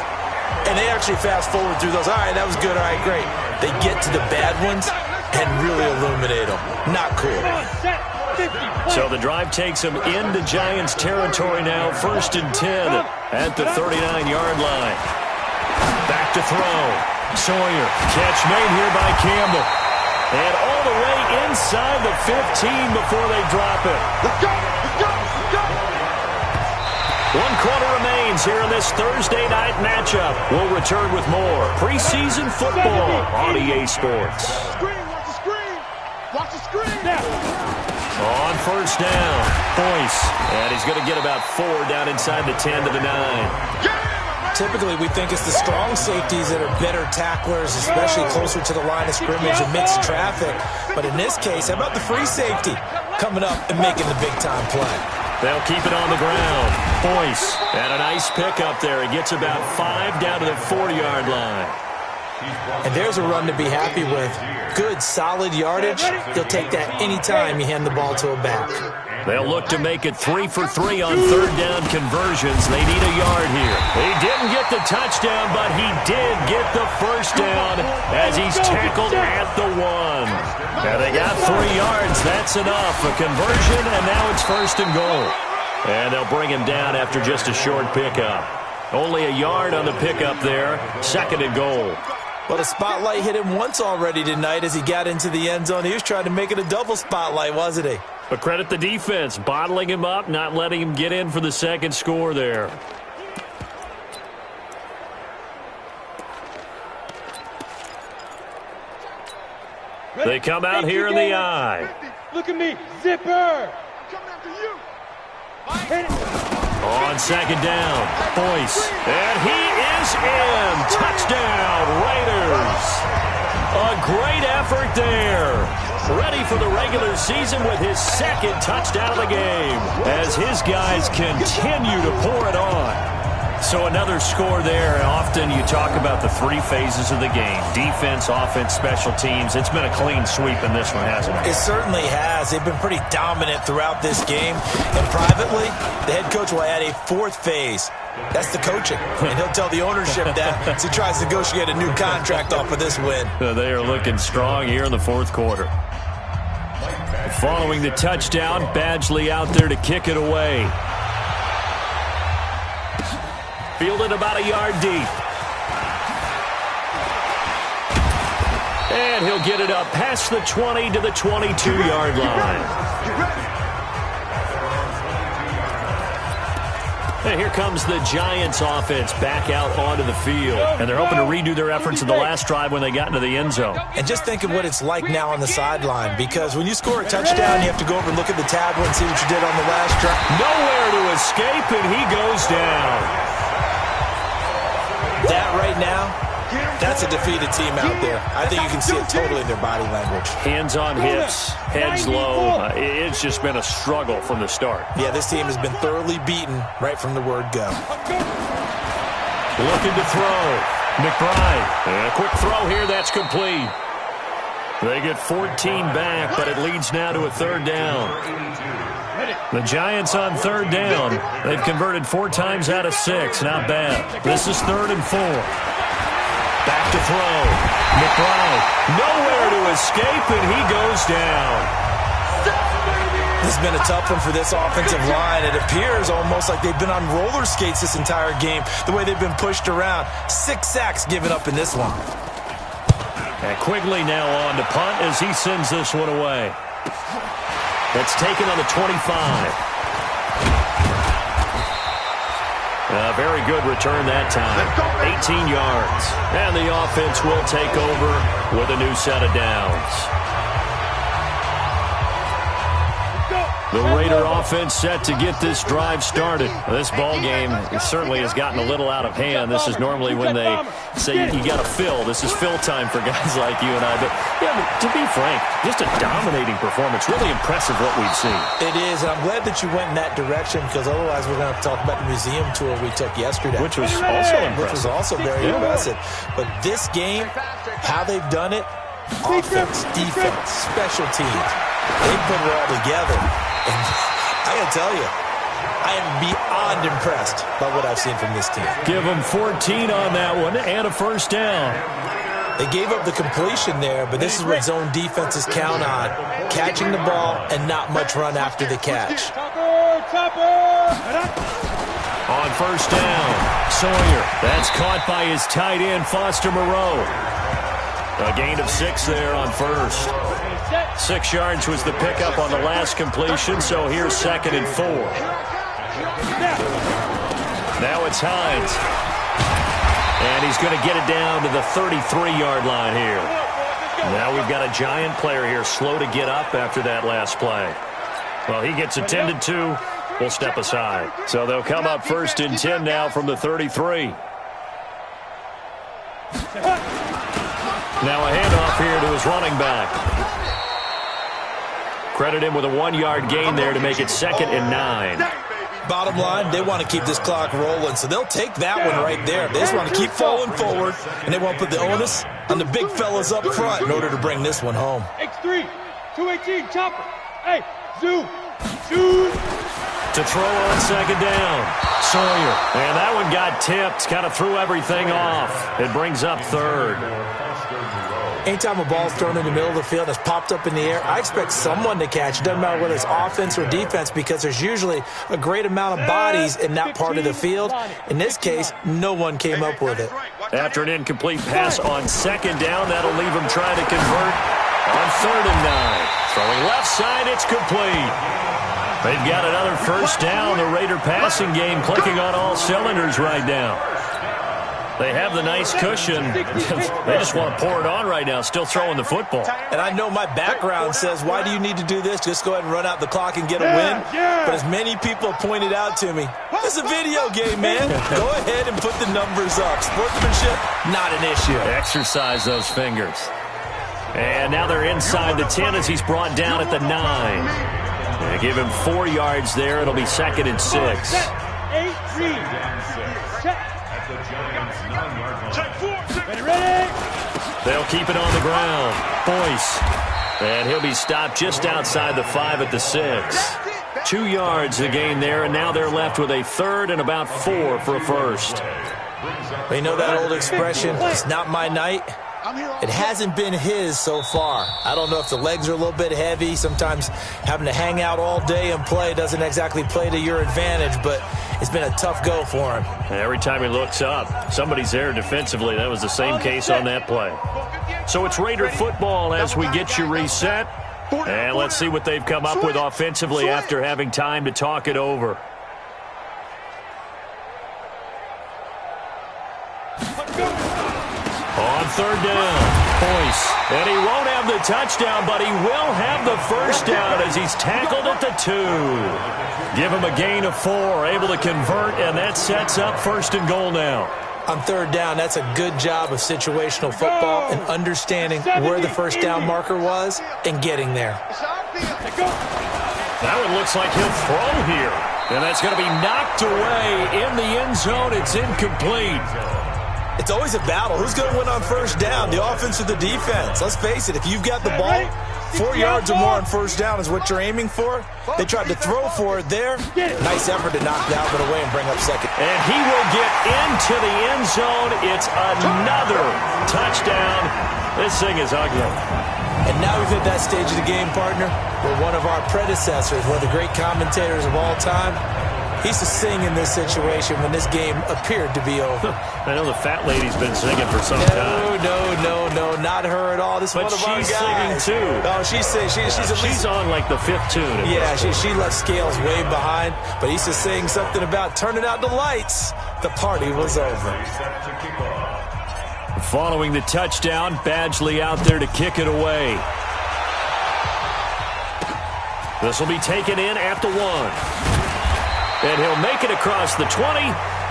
and they actually fast forward through those. All right, that was good. All right, great. They get to the bad ones and really illuminate them. Not cool. So the drive takes them into Giants territory now. 1st and 10 at the 39-yard line. Back to throw. Sawyer. Catch made here by Campbell. And all the way inside the 15 before they drop it. Let's go! Let's go! Let's go! 1 quarter remains here in this Thursday night matchup. We'll return with more preseason football on EA Sports. Screen! Watch the screen! Watch the screen! On first down, Boyce. And he's going to get about 4 down inside the 10 to the 9. Typically, we think it's the strong safeties that are better tacklers, especially closer to the line of scrimmage amidst traffic. But in this case, how about the free safety coming up and making the big-time play? They'll keep it on the ground. Boyce. And a nice pickup there. He gets about 5 down to the 40-yard line. And there's a run to be happy with. Good, solid yardage. He'll take that anytime you hand the ball to a back. They'll look to make it 3 for 3 on third down conversions. They need a yard here. He didn't get the touchdown, but he did get the first down as he's tackled at the 1. Now they got 3 yards. That's enough. A conversion, and now it's 1st and goal. And they'll bring him down after just a short pickup. Only a yard on the pickup there. 2nd and goal. Well, the spotlight hit him once already tonight as he got into the end zone. He was trying to make it a double spotlight, wasn't he? But credit the defense, bottling him up, not letting him get in for the 2nd score there. They come out here in the eye. Look at me, zipper! On 2nd down, Boyce. And he is in. Touchdown, Raiders. A great effort there. Ready for the regular season with his 2nd touchdown of the game as his guys continue to pour it on. So another score there. Often you talk about the 3 phases of the game. Defense, offense, special teams. It's been a clean sweep in this one, hasn't it? It certainly has. They've been pretty dominant throughout this game. And privately, the head coach will add a 4th phase. That's the coaching. And he'll tell the ownership that as he tries to negotiate a new contract off of this win. They are looking strong here in the 4th quarter. Following the touchdown, Badgley out there to kick it away. Fielded about a yard deep. And he'll get it up past the 20 to the 22-yard line. And here comes the Giants offense back out onto the field. And they're hoping to redo their efforts in the last drive when they got into the end zone. And just think of what it's like now on the sideline, because when you score a touchdown, you have to go over and look at the tablet and see what you did on the last drive. Nowhere to escape, and he goes down. That right now, that's a defeated team out there. I think you can see it totally in their body language. Hands on hips, heads low. It's just been a struggle from the start. Yeah, this team has been thoroughly beaten right from the word go. Looking to throw. McBride. And a quick throw here. That's complete. They get 14 back, but it leads now to a 3rd down. The Giants on 3rd down. They've converted 4 times out of 6. Not bad. This is 3rd and 4. Back to throw. McBride, nowhere to escape, and he goes down. This has been a tough one for this offensive line. It appears almost like they've been on roller skates this entire game, the way they've been pushed around. 6 sacks given up in this one. And Quigley now on to punt as he sends this one away. That's taken on the 25. A very good return that time. 18 yards. And the offense will take over with a new set of downs. The Raider offense set to get this drive started. This ball game certainly has gotten a little out of hand. This is normally when they say you got to fill. This is fill time for guys like you and I. But, yeah, to be frank, just a dominating performance. Really impressive what we've seen. It is, and I'm glad that you went in that direction because otherwise we're going to have to talk about the museum tour we took yesterday. Which was also impressive. Which was also very impressive. But this game, how they've done it, offense, defense, special teams, they put it all together. And I got to tell you, I am beyond impressed by what I've seen from this team. Give them 14 on that one and a first down. They gave up the completion there, but this is what zone defenses count on. Catching the ball and not much run after the catch. On first down, Sawyer. That's caught by his tight end, Foster Moreau. A gain of 6 there on first. 6 yards was the pickup on the last completion, so here's 2nd and 4. Now it's Hines. And he's going to get it down to the 33-yard line here. Now we've got a giant player here, slow to get up after that last play. Well, he gets attended to. We'll step aside. So they'll come up 1st and 10 now from the 33. Now a handoff here to his running back. Credit him with a 1-yard gain there to make it 2nd and 9. Bottom line, they want to keep this clock rolling, so they'll take that one right there. They just want to keep falling forward, and they want to put the onus on the big fellas up front in order to bring this one home. X3, 218, chopper. Hey, zoom, shoot. To throw on 2nd down, Sawyer. And that one got tipped, kind of threw everything off. It brings up 3rd. Anytime a ball's thrown in the middle of the field, it's popped up in the air, I expect someone to catch. It doesn't matter whether it's offense or defense because there's usually a great amount of bodies in that part of the field. In this case, no one came up with it. After an incomplete pass on 2nd down, that'll leave him trying to convert on 3rd and 9. Throwing left side, it's complete. They've got another first down. The Raider passing game clicking on all cylinders right now. They have the nice cushion. They just want to pour it on right now, still throwing the football. And I know my background says, why do you need to do this? Just go ahead and run out the clock and get a win. But as many people pointed out to me, it's a video game, man. Go ahead and put the numbers up. Sportsmanship, not an issue. Exercise those fingers. And now they're inside the 10 as he's brought down at the 9. They give him 4 yards there. It'll be 2nd and 6. 8-3. Check. Ready? They'll keep it on the ground. Boyce. And he'll be stopped just outside the 5 at the 6. 2 yards the gain there, and now they're left with a 3rd and about 4 for a first. Well, you know that old expression, it's not my night. It hasn't been his so far. I don't know if the legs are a little bit heavy. Sometimes having to hang out all day and play doesn't exactly play to your advantage, but it's been a tough go for him. Every time he looks up, somebody's there defensively. That was the same case on that play. So it's Raider football as we get you reset. And let's see what they've come up with offensively after having time to talk it over. On 3rd down, Boyce. And he won't have the touchdown, but he will have the first down as he's tackled at the 2. Give him a gain of 4, able to convert, and that sets up 1st and goal now. On 3rd down, that's a good job of situational football and understanding where the first down marker was and getting there. That one looks like he'll throw here. And that's going to be knocked away in the end zone. It's incomplete. It's always a battle. Who's going to win on first down, the offense or the defense? Let's face it, if you've got the ball, 4 yards or more on first down is what you're aiming for. They tried to throw for it there. Nice effort to knock that one away and bring up second. And he will get into the end zone. It's another touchdown. This thing is ugly. And now we've hit that stage of the game, partner, where one of our predecessors, one of the great commentators of all time, he used to sing in this situation when this game appeared to be over. I know the fat lady's been singing for some time. No, not her at all. This is one of our guys. But she's singing, too. Oh, she's singing. She's on, like, the 5th tune. Yeah, she left Scales way behind. But he used to sing something about turning out the lights. The party was over. Following the touchdown, Badgley out there to kick it away. This will be taken in at the 1. And he'll make it across the 20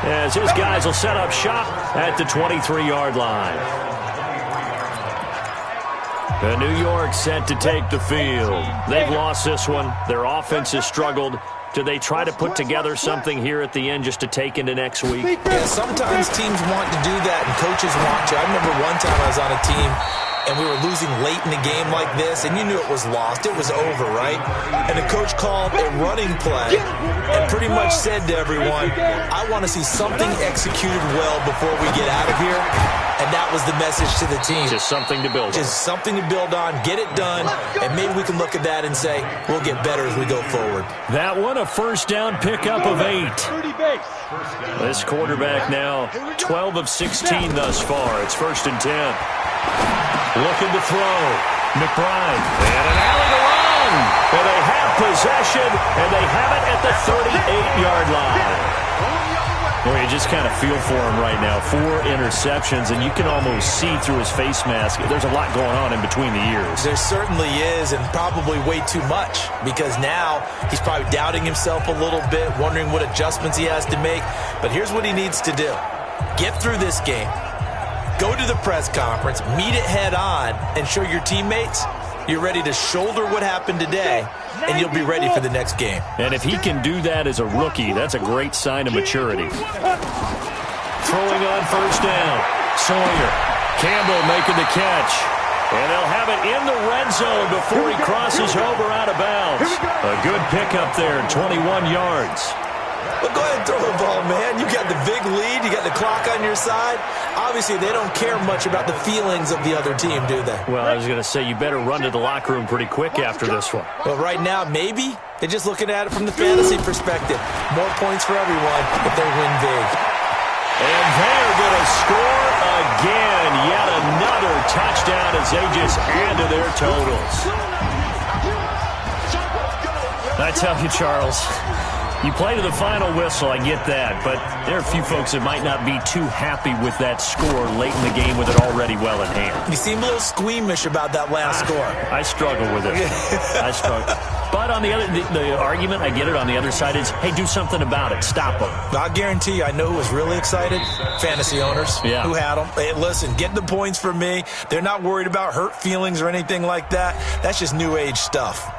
as his guys will set up shop at the 23-yard line. The New York set to take the field. They've lost this one. Their offense has struggled. Do they try to put together something here at the end just to take into next week? Yeah, sometimes teams want to do that and coaches want to. I remember one time I was on a team and we were losing late in the game like this, and you knew it was lost. It was over, right? And the coach called a running play and pretty much said to everyone, I want to see something executed well before we get out of here. And that was the message to the team. Just something to build on. Just something to build on, get it done, and maybe we can look at that and say, we'll get better as we go forward. That one, a first down pickup of 8. This quarterback now 12 of 16 thus far. It's 1st and 10. Looking to throw. McBride. And an alley to run. And they have possession, and they have it at the 38-yard line. Well, you just kind of feel for him right now. 4 interceptions, and you can almost see through his face mask. There's a lot going on in between the ears. There certainly is, and probably way too much, because now he's probably doubting himself a little bit, wondering what adjustments he has to make. But here's what he needs to do. Get through this game. Go to the press conference, meet it head on, and show your teammates you're ready to shoulder what happened today, and you'll be ready for the next game. And if he can do that as a rookie, that's a great sign of maturity. Throwing on first down. Sawyer. Campbell making the catch. And they'll have it in the red zone before he crosses over out of bounds. A good pickup there, 21 yards. Well, go ahead and throw the ball, man. You got the big lead. You got the clock on your side. Obviously, they don't care much about the feelings of the other team, do they? Well, I was going to say, you better run to the locker room pretty quick after this one. Well, right now, maybe. They're just looking at it from the fantasy perspective. More points for everyone if they win big. And they're going to score again. Yet another touchdown as they just add to their totals. I tell you, Charles, you play to the final whistle, I get that, but there are a few folks that might not be too happy with that score late in the game with it already well in hand. You seem a little squeamish about that last score. I struggle with it. I struggle. But on the other, the argument, I get it, on the other side is, hey, do something about it. Stop them. I guarantee you, I know who was really excited. Fantasy owners who had them. Hey, listen, get the points for me. They're not worried about hurt feelings or anything like that. That's just new age stuff.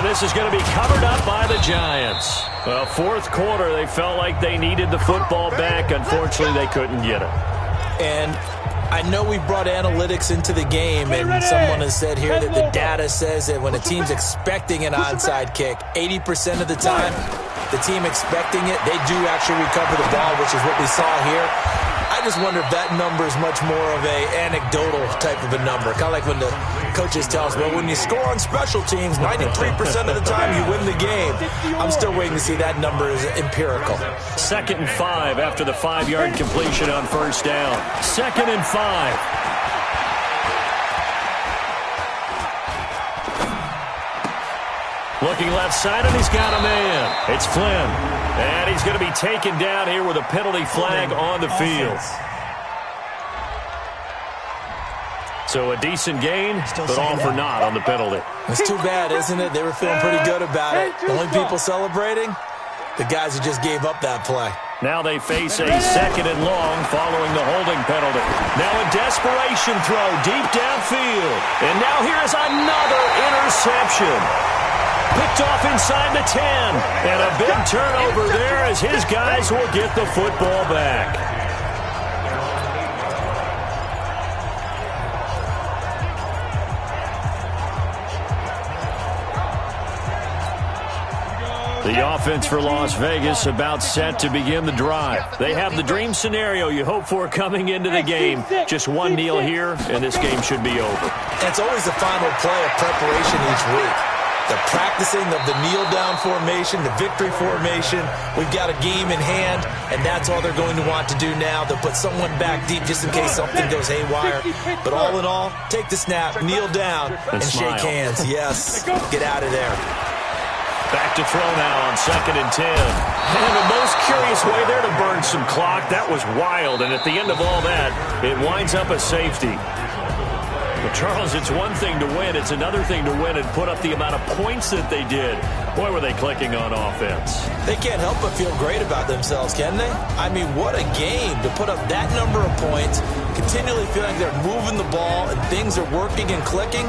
This is going to be covered up by the Giants. Well, 4th quarter, they felt like they needed the football back. Unfortunately, they couldn't get it. And I know we brought analytics into the game, and someone has said here that the data says that when a team's expecting an onside kick, 80% of the time, the team expecting it, they do actually recover the ball, which is what we saw here. I just wonder if that number is much more of a anecdotal type of a number. Kind of like when the coaches tell us, well, when you score on special teams, 93% of the time you win the game. I'm still waiting to see that number is empirical. 2nd and 5 after the 5-yard completion on first down. 2nd and 5. Looking left side, and he's got a man. It's Flynn. And he's going to be taken down here with a penalty flag on the field. So a decent gain, but all for naught on the penalty. It's too bad, isn't it? They were feeling pretty good about it. The only people celebrating, the guys who just gave up that play. Now they face a 2nd and long following the holding penalty. Now a desperation throw deep downfield. And now here's another interception. Picked off inside the 10. And a big turnover there as his guys will get the football back. The offense for Las Vegas about set to begin the drive. They have the dream scenario you hope for coming into the game. Just one kneel here, and this game should be over. It's always the final play of preparation each week. The practicing of the kneel-down formation, the victory formation. We've got a game in hand, and that's all they're going to want to do now. They'll put someone back deep just in case something goes haywire. But all in all, take the snap, kneel down, and shake hands. Yes, get out of there. Back to throw now on 2nd and 10. And the most curious way there to burn some clock. That was wild. And at the end of all that, it winds up a safety. But Charles, it's one thing to win. It's another thing to win and put up the amount of points that they did. Boy, were they clicking on offense. They can't help but feel great about themselves, can they? I mean, what a game to put up that number of points, continually feeling they're moving the ball and things are working and clicking.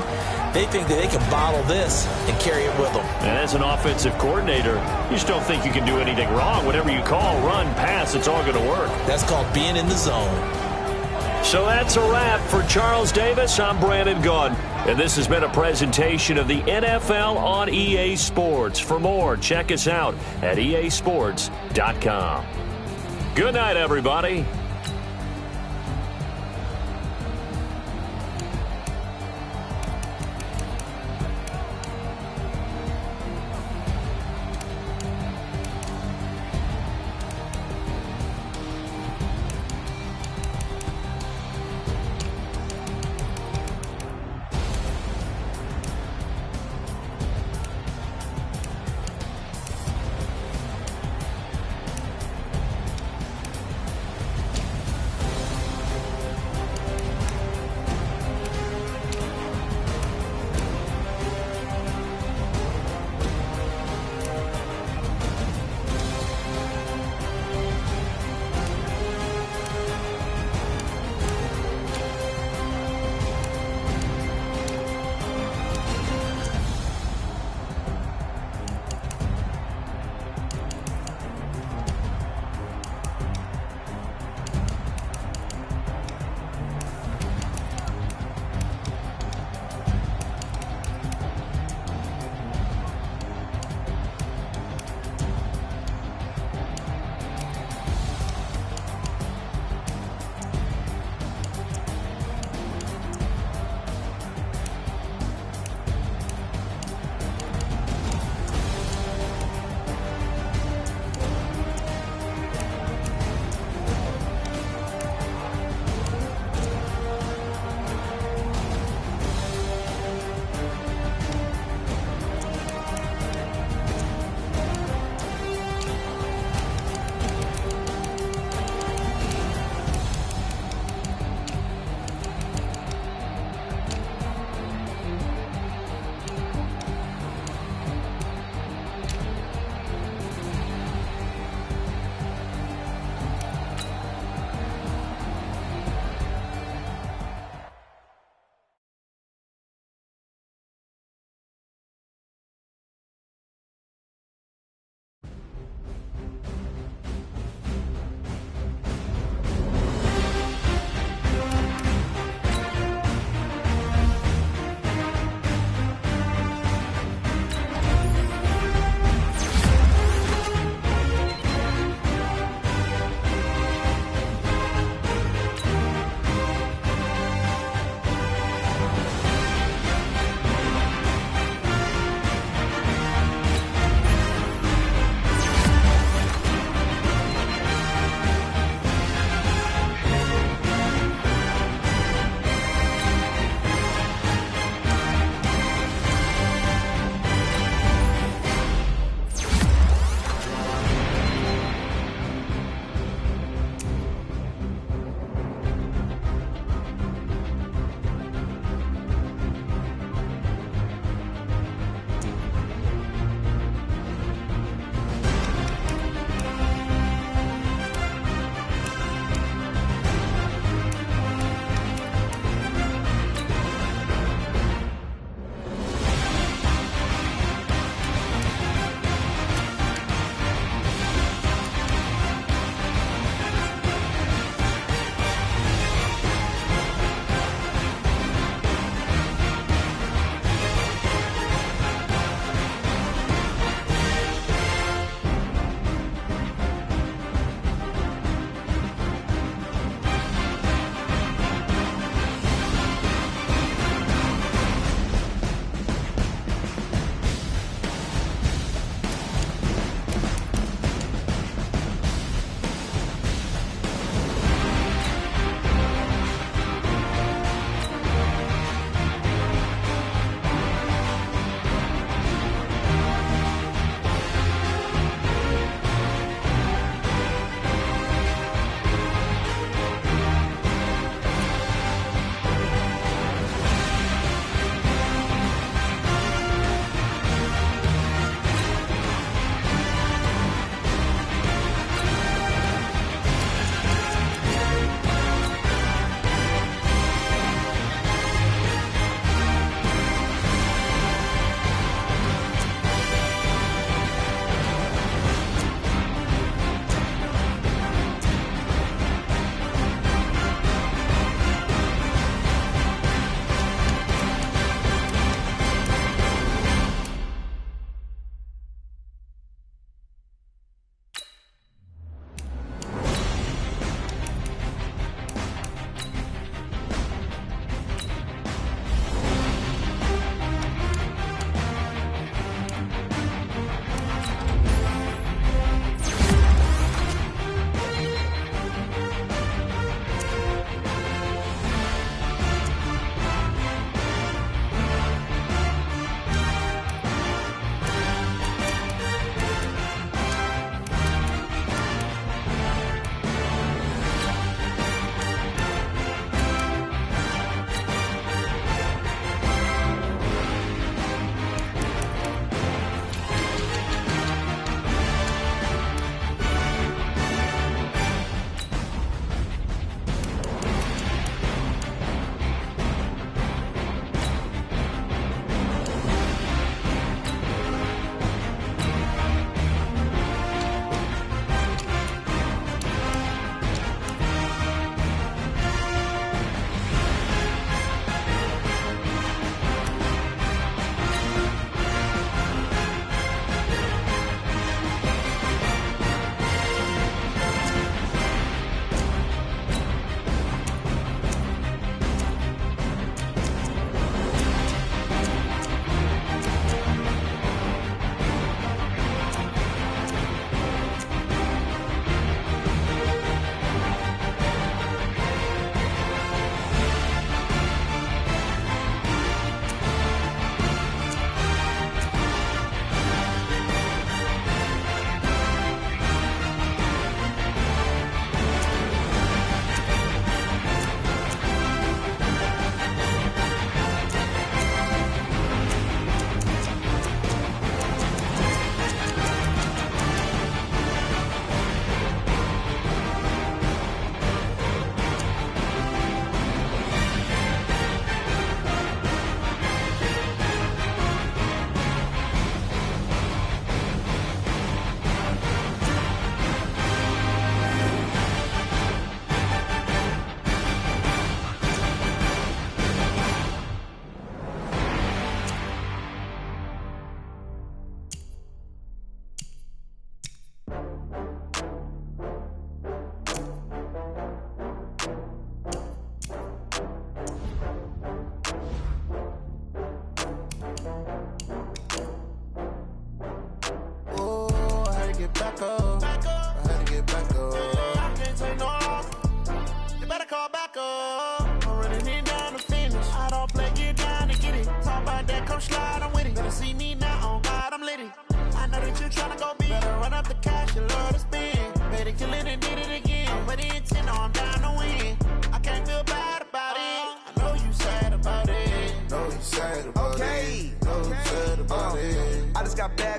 They think that they can bottle this and carry it with them. And as an offensive coordinator, you just don't think you can do anything wrong. Whatever you call, run, pass, it's all going to work. That's called being in the zone. So that's a wrap for Charles Davis. I'm Brandon Gunn. And this has been a presentation of the NFL on EA Sports. For more, check us out at easports.com. Good night, everybody.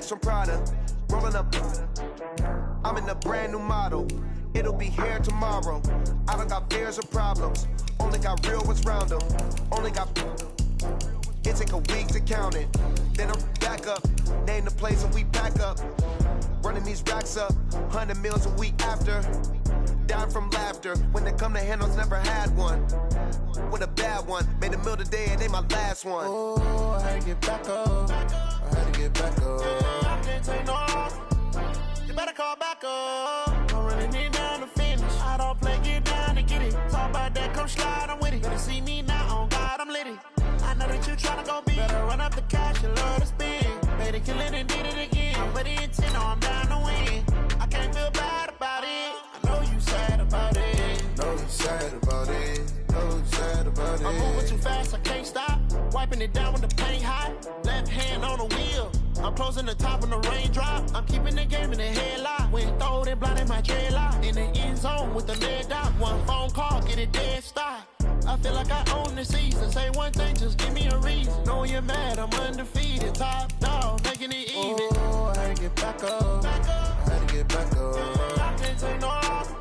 bags from Prada. Rolling up, I'm in a brand new model. It'll be here tomorrow. I don't got fears or problems. Only got real ones round them. Only got. It take a week to count it. Then I'm back up. Name the place and we pack up. Running these racks up. 100 meals a week after. Dying from laughter. When it come to handles, never had one. With a bad one. Made a meal today and they my last one. Oh, I had to get back up. I had to get back up. I can't take no off. You better call back up. I'm running it down to finish. I don't play, get down to get it. Talk about that, come slide, I'm with it. Better see me now, on God, I'm litty. I know that you tryna go big. Better run up the cash, you love to spend. Made it, kill it, and did it again. But the intent, no, I'm down to win. I can't feel bad about it. I know you sad about it. Know you sad about it. Know you sad about it. I'm moving too fast, I can't stop. Wiping it down with the paint hot. Left hand on the wheel. I'm closing the top when the raindrop. I'm keeping the game in the headlock. When throwed and blinded my dreadlock. In the end zone with the lead dot. One phone call, get it dead stop. I feel like I own the season. Say one thing, just give me a reason. Know you're mad, I'm undefeated. Top dog, making it even. Oh, I had to get back up. I had to get back up. I can't take no off.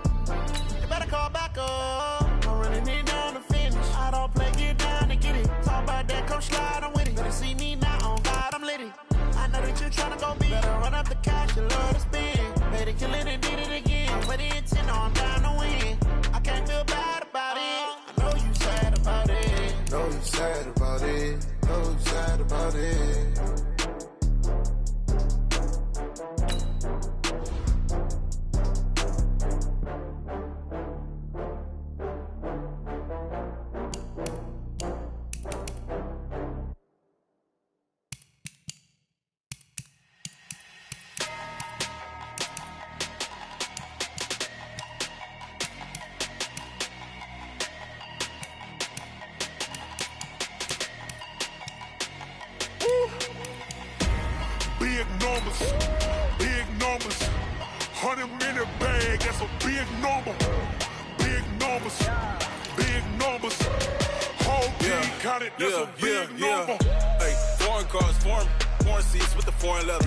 You better call back up. I'm running it down to finish. I don't play, get down to get it. Talk about that, come slide, I'm with it. Better see me now, on God, I'm litty. I know that you tryna go big. Better run up the cash, you love to spend. Made it, kill it, and did it again. But the intent, no, I'm down to win. I can't feel bad about it. I know you sad about it. Know you sad about it. Know you sad about it. Big numbers, big numbers. 100-minute bag, that's a big number. Big numbers, big numbers. Whole team counted, that's a big number. Hey, foreign cars, foreign seats with the foreign leather.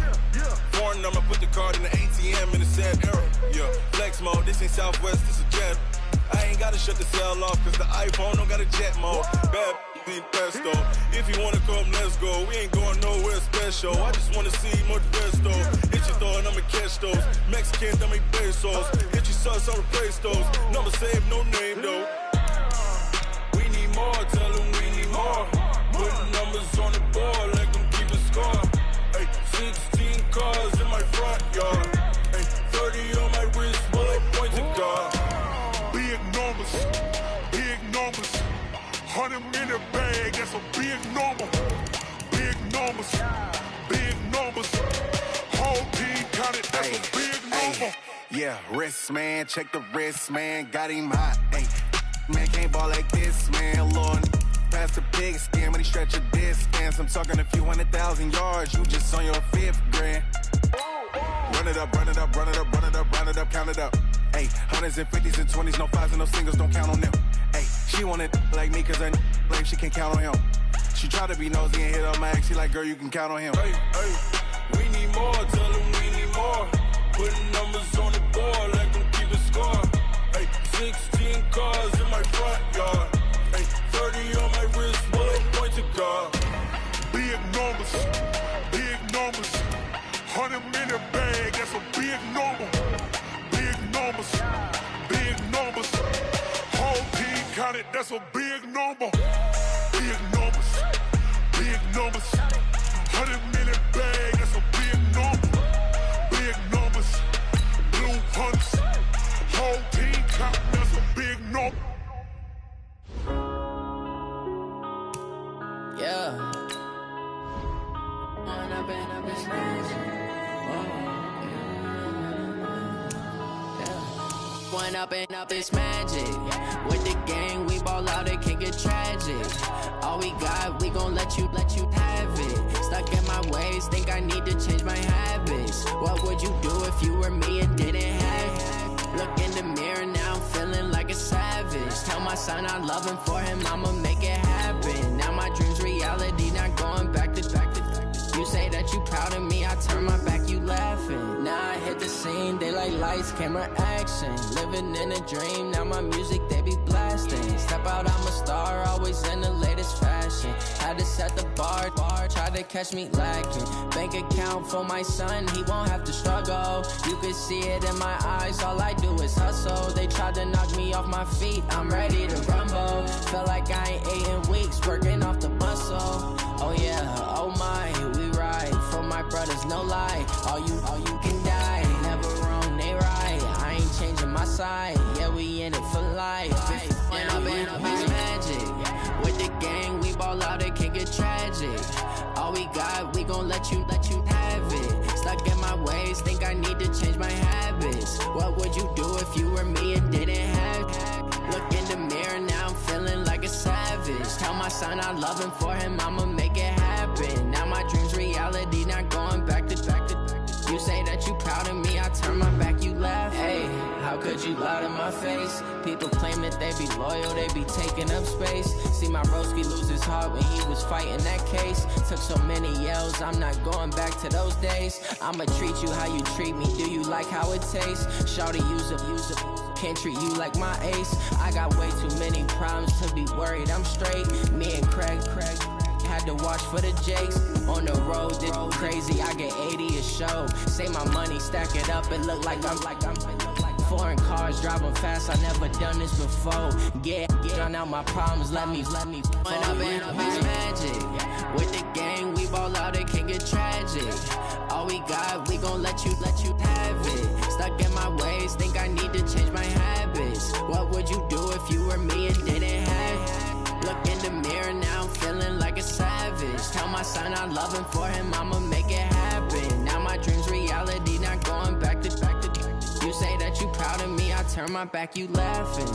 Foreign number, put the card in the ATM in the sad era. Yeah, flex mode, this ain't Southwest, this is Jet. I ain't gotta shut the cell off, cause the iPhone don't got a jet mode. Bad be pesto. If you wanna come, let's go. We ain't going nowhere special. I just wanna see much resto. Hit your throw and I'ma catch those. Mexican, dummy pesos. Hit your sauce, I'll replace those. Number saved, no name though. We need more, tell them we need more. Putting numbers on the board, like them keep a score. Hey, 16 cars in my front yard. Hey, 30 on my wrist, while I point to God. Big numbers, big numbers. 100-minute bag, that's a big number. Big numbers, big numbers. Whole team counted, that's a big number. Yeah, wrist man, check the wrist man, got him hot. Ay, man can't ball like this, man. Lord, past the big skin when he stretch a distance. I'm talking a few 100,000 yards, you just on your 5th grand. Run it up, run it up, run it up, run it up, run it up, count it up. Ay, 100s and 50s and 20s, no 5s and no singles, don't count on them. Ay, she want it like me, cause her like she can count on him. She try to be nosy and hit up my ex, she like, girl, you can count on him. Hey, hey, we need more, tell them we need more. Putting numbers on the board, like them keep a score. Hey, 16 cars in my front yard. Hey, 30 on my wrist, while I point to God. Big numbers, big numbers. 100-minute bag, that's a big number. Big numbers, big numbers. Whole team counted, that's a big number. Big numbers, big numbers. 100-minute bag, that's a big number. Big numbers, blue hunts. Whole team counted, that's a big number. Yeah. One up and up, it's magic. With the gang, we ball out, it can get tragic. All we got, we gon' let you have it. Stuck in my ways, think I need to change my habits. What would you do if you were me and didn't have it? Look in the mirror, now I'm feeling like a savage. Tell my son I love him, for him I'ma make it happen. Now my dream's reality, not going back to. You say that you proud of me, I turn my back like lights, camera, action. Living in a dream, now my music they be blasting. Step out, I'm a star, always in the latest fashion. Had to set the bar, try to catch me lacking. Bank account for my son, he won't have to struggle. You can see it in my eyes, all I do is hustle. They tried to knock me off my feet, I'm ready to rumble. Feel like I ain't ate in weeks, working off the muscle. Oh yeah, oh my, we ride for my brothers, no lie. All you can die, never wrong, they right. I ain't changing my side, yeah, we in it for life. When I'm in it's magic. With the gang, we ball out, it can get tragic. All we got, we gon' let you have it. Stuck in my ways, think I need to change my habits. What would you do if you were me and didn't have it? Look in the mirror, now I'm feeling like a savage. Tell my son I love him, for him I'ma make it happen. Now my dream's reality, not going back to. You say that you proud of me, I turn my back, you laugh. Hey, how could you lie to my face? People claim that they be loyal, they be taking up space. See my broski lose his heart when he was fighting that case. Took so many yells, I'm not going back to those days. I'ma treat you how you treat me, do you like how it tastes? Shawty, use up, can't treat you like my ace. I got way too many problems to be worried, I'm straight. Me and Craig had to watch for the Jakes. On the road, did crazy, I get 80 a show. Say my money, stack it up, it look like I'm foreign cars, driving fast, I never done this before. Get drown out my problems, let me When I'm in it's magic. With the gang, we ball out, it can get tragic. All we got, we gon' let you have it. Stuck in my ways, think I need to change my habits. What would you do if you were me and didn't have it? Look in the mirror, now I'm feeling like a savage. Tell my son I love him, for him I'ma make it happen. Now my dream's reality, not going back to. You say that you proud of me, I turn my back, you laughing.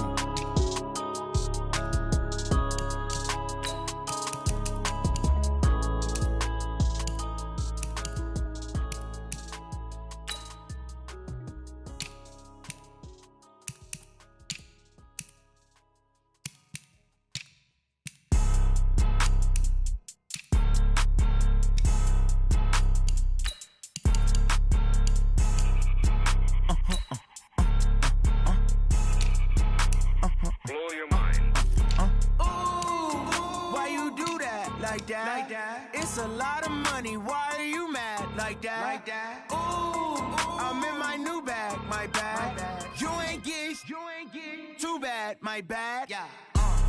It's a lot of money, why are you mad like that? Ooh, I'm in my new bag, my bad. You ain't get too bad, my bad. Yeah.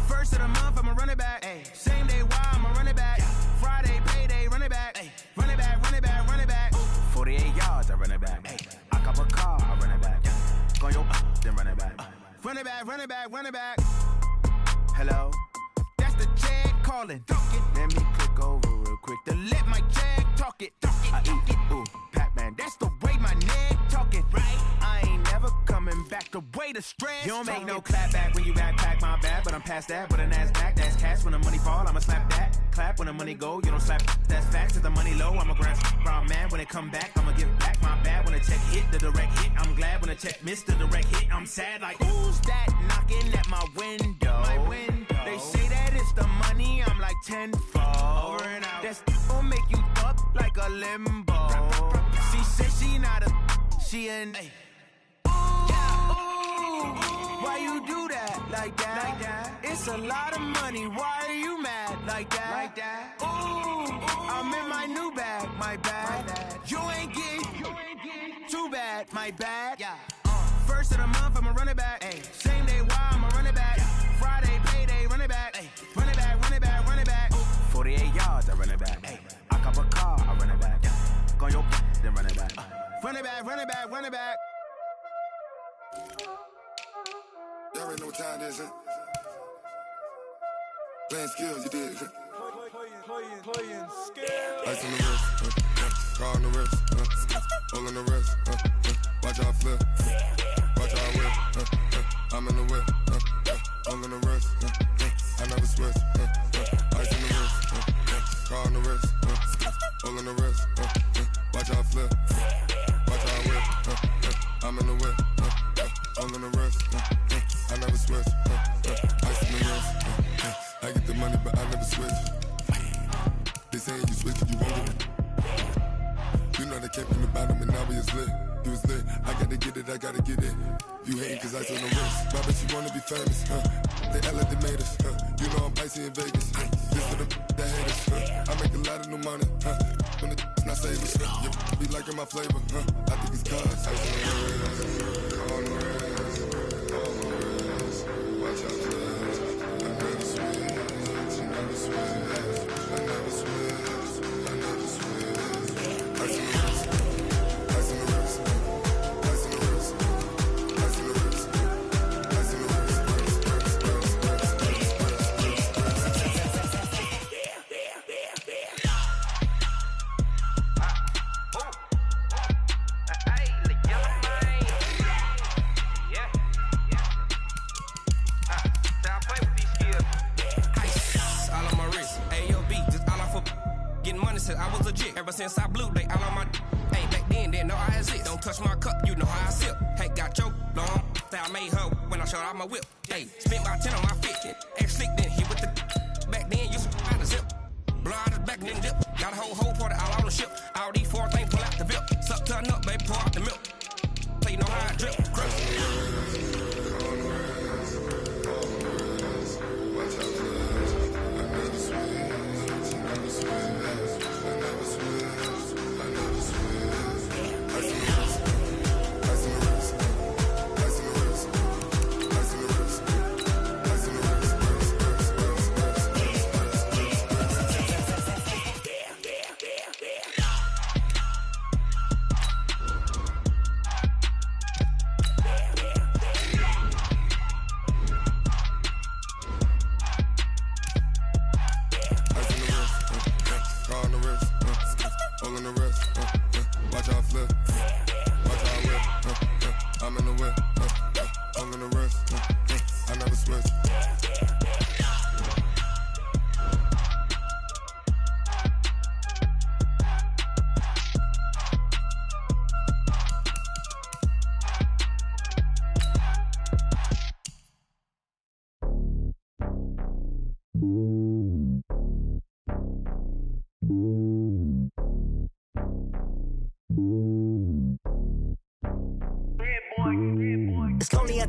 First of the month, I'ma run it back. Ay. Same day, why I'ma run it back. Yeah. Friday, payday, run it back. Ay. Run it back, run it back, run it back. Ooh. 48 yards, I run it back. Ay. I cop a car, I run it back. Yeah. Go your then run it back. Run it back, run it back, run it back. Hello? That's the check calling. Let me click over real quick to let my check talk it. I eat it, ooh, Pac-Man, that's the way my neck talking. Right? I ain't never coming back the way the stress. You don't make no clap back when you backpack, my bad, but I'm past that. But an ass back, that's cash. When the money fall, I'ma slap that. Clap when the money go, you don't slap. That's facts. If the money low, I'ma grab brown man. When it come back, I'ma give back my bad. When the check hit, the direct hit. I'm glad when the check missed the direct hit. I'm sad like, who's that knocking at my window? My window. They say that it's the money, I'm like tenfold. Over and out. That's gon' make you up like a limbo. She said she not a, she an. Ooh, why you do that like that? It's a lot of money, why are you mad like that? Ooh, I'm in my new bag, my bad. You ain't get too bad, my bad. Yeah. First of the month, I'ma run it back. Ay. Same day, why I'ma run it back. Friday, payday, run it back. Ay. Run it back, run it back, run it back. Ooh. 48 yards, I run it back. Ay. I cop a car, I run it back. Go your then run it back. Run it back, run it back, run it back. Y'all already know what time it is, huh? Playing skills, you did. Playing skills. Ice on the wrist, car on the wrist, hole in the wrist, watch out flip, watch out whip, I'm in the whip, hole in the wrist, I never switch, ice on the wrist, car on the wrist, hole in the wrist, watch out flip, watch out whip, I'm in the whip, hole in the wrist, I never switch, ice on the wrist, I get the money but I never switch. They say you switch it, you won't get it. You know they kept in the bottom and now we is lit. You was lit. I gotta get it, I gotta get it. You hating cause ice on the wrist. My bitch, you wanna be famous, They act like they made us, You know I'm icy in Vegas, This for the that hate us, I make a lot of new money, When the not save us, You be liking my flavor, I think it's cause ice on the wrist, on the wrist, on the wrist. Watch out, please. I never switch, I never switch, I never switch, I never switch. Ice on the wrist, ice on the wrist, ice on the wrist, ice on the wrist, ice on the wrist. I was legit ever since I blew they all on my hey back then didn't know I exist. Don't touch my cup, you know how I sip. Hey, got your long that I made her when I showed out my whip. Hey, spent about 10 on my fit. Ex slick then hit with the back then used to find a zip. Blow out his back then dip. Got a whole party all on the ship. All these 4 things pull out the VIP. Suck turn up, baby, pour out the milk. Play know how I drip. Crush.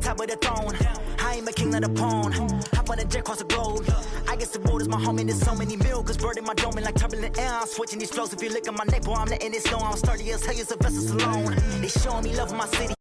Top of the throne, I am a king of the pawn. Hop on a jet across the globe. I guess the world is my home and there's so many milkers. Bird in my dome and like turbulent air. I'm switching these flows. If you look at my neck, boy, I'm letting it snow. I'm sturdy as hell as a vessel alone. They showing me love in my city.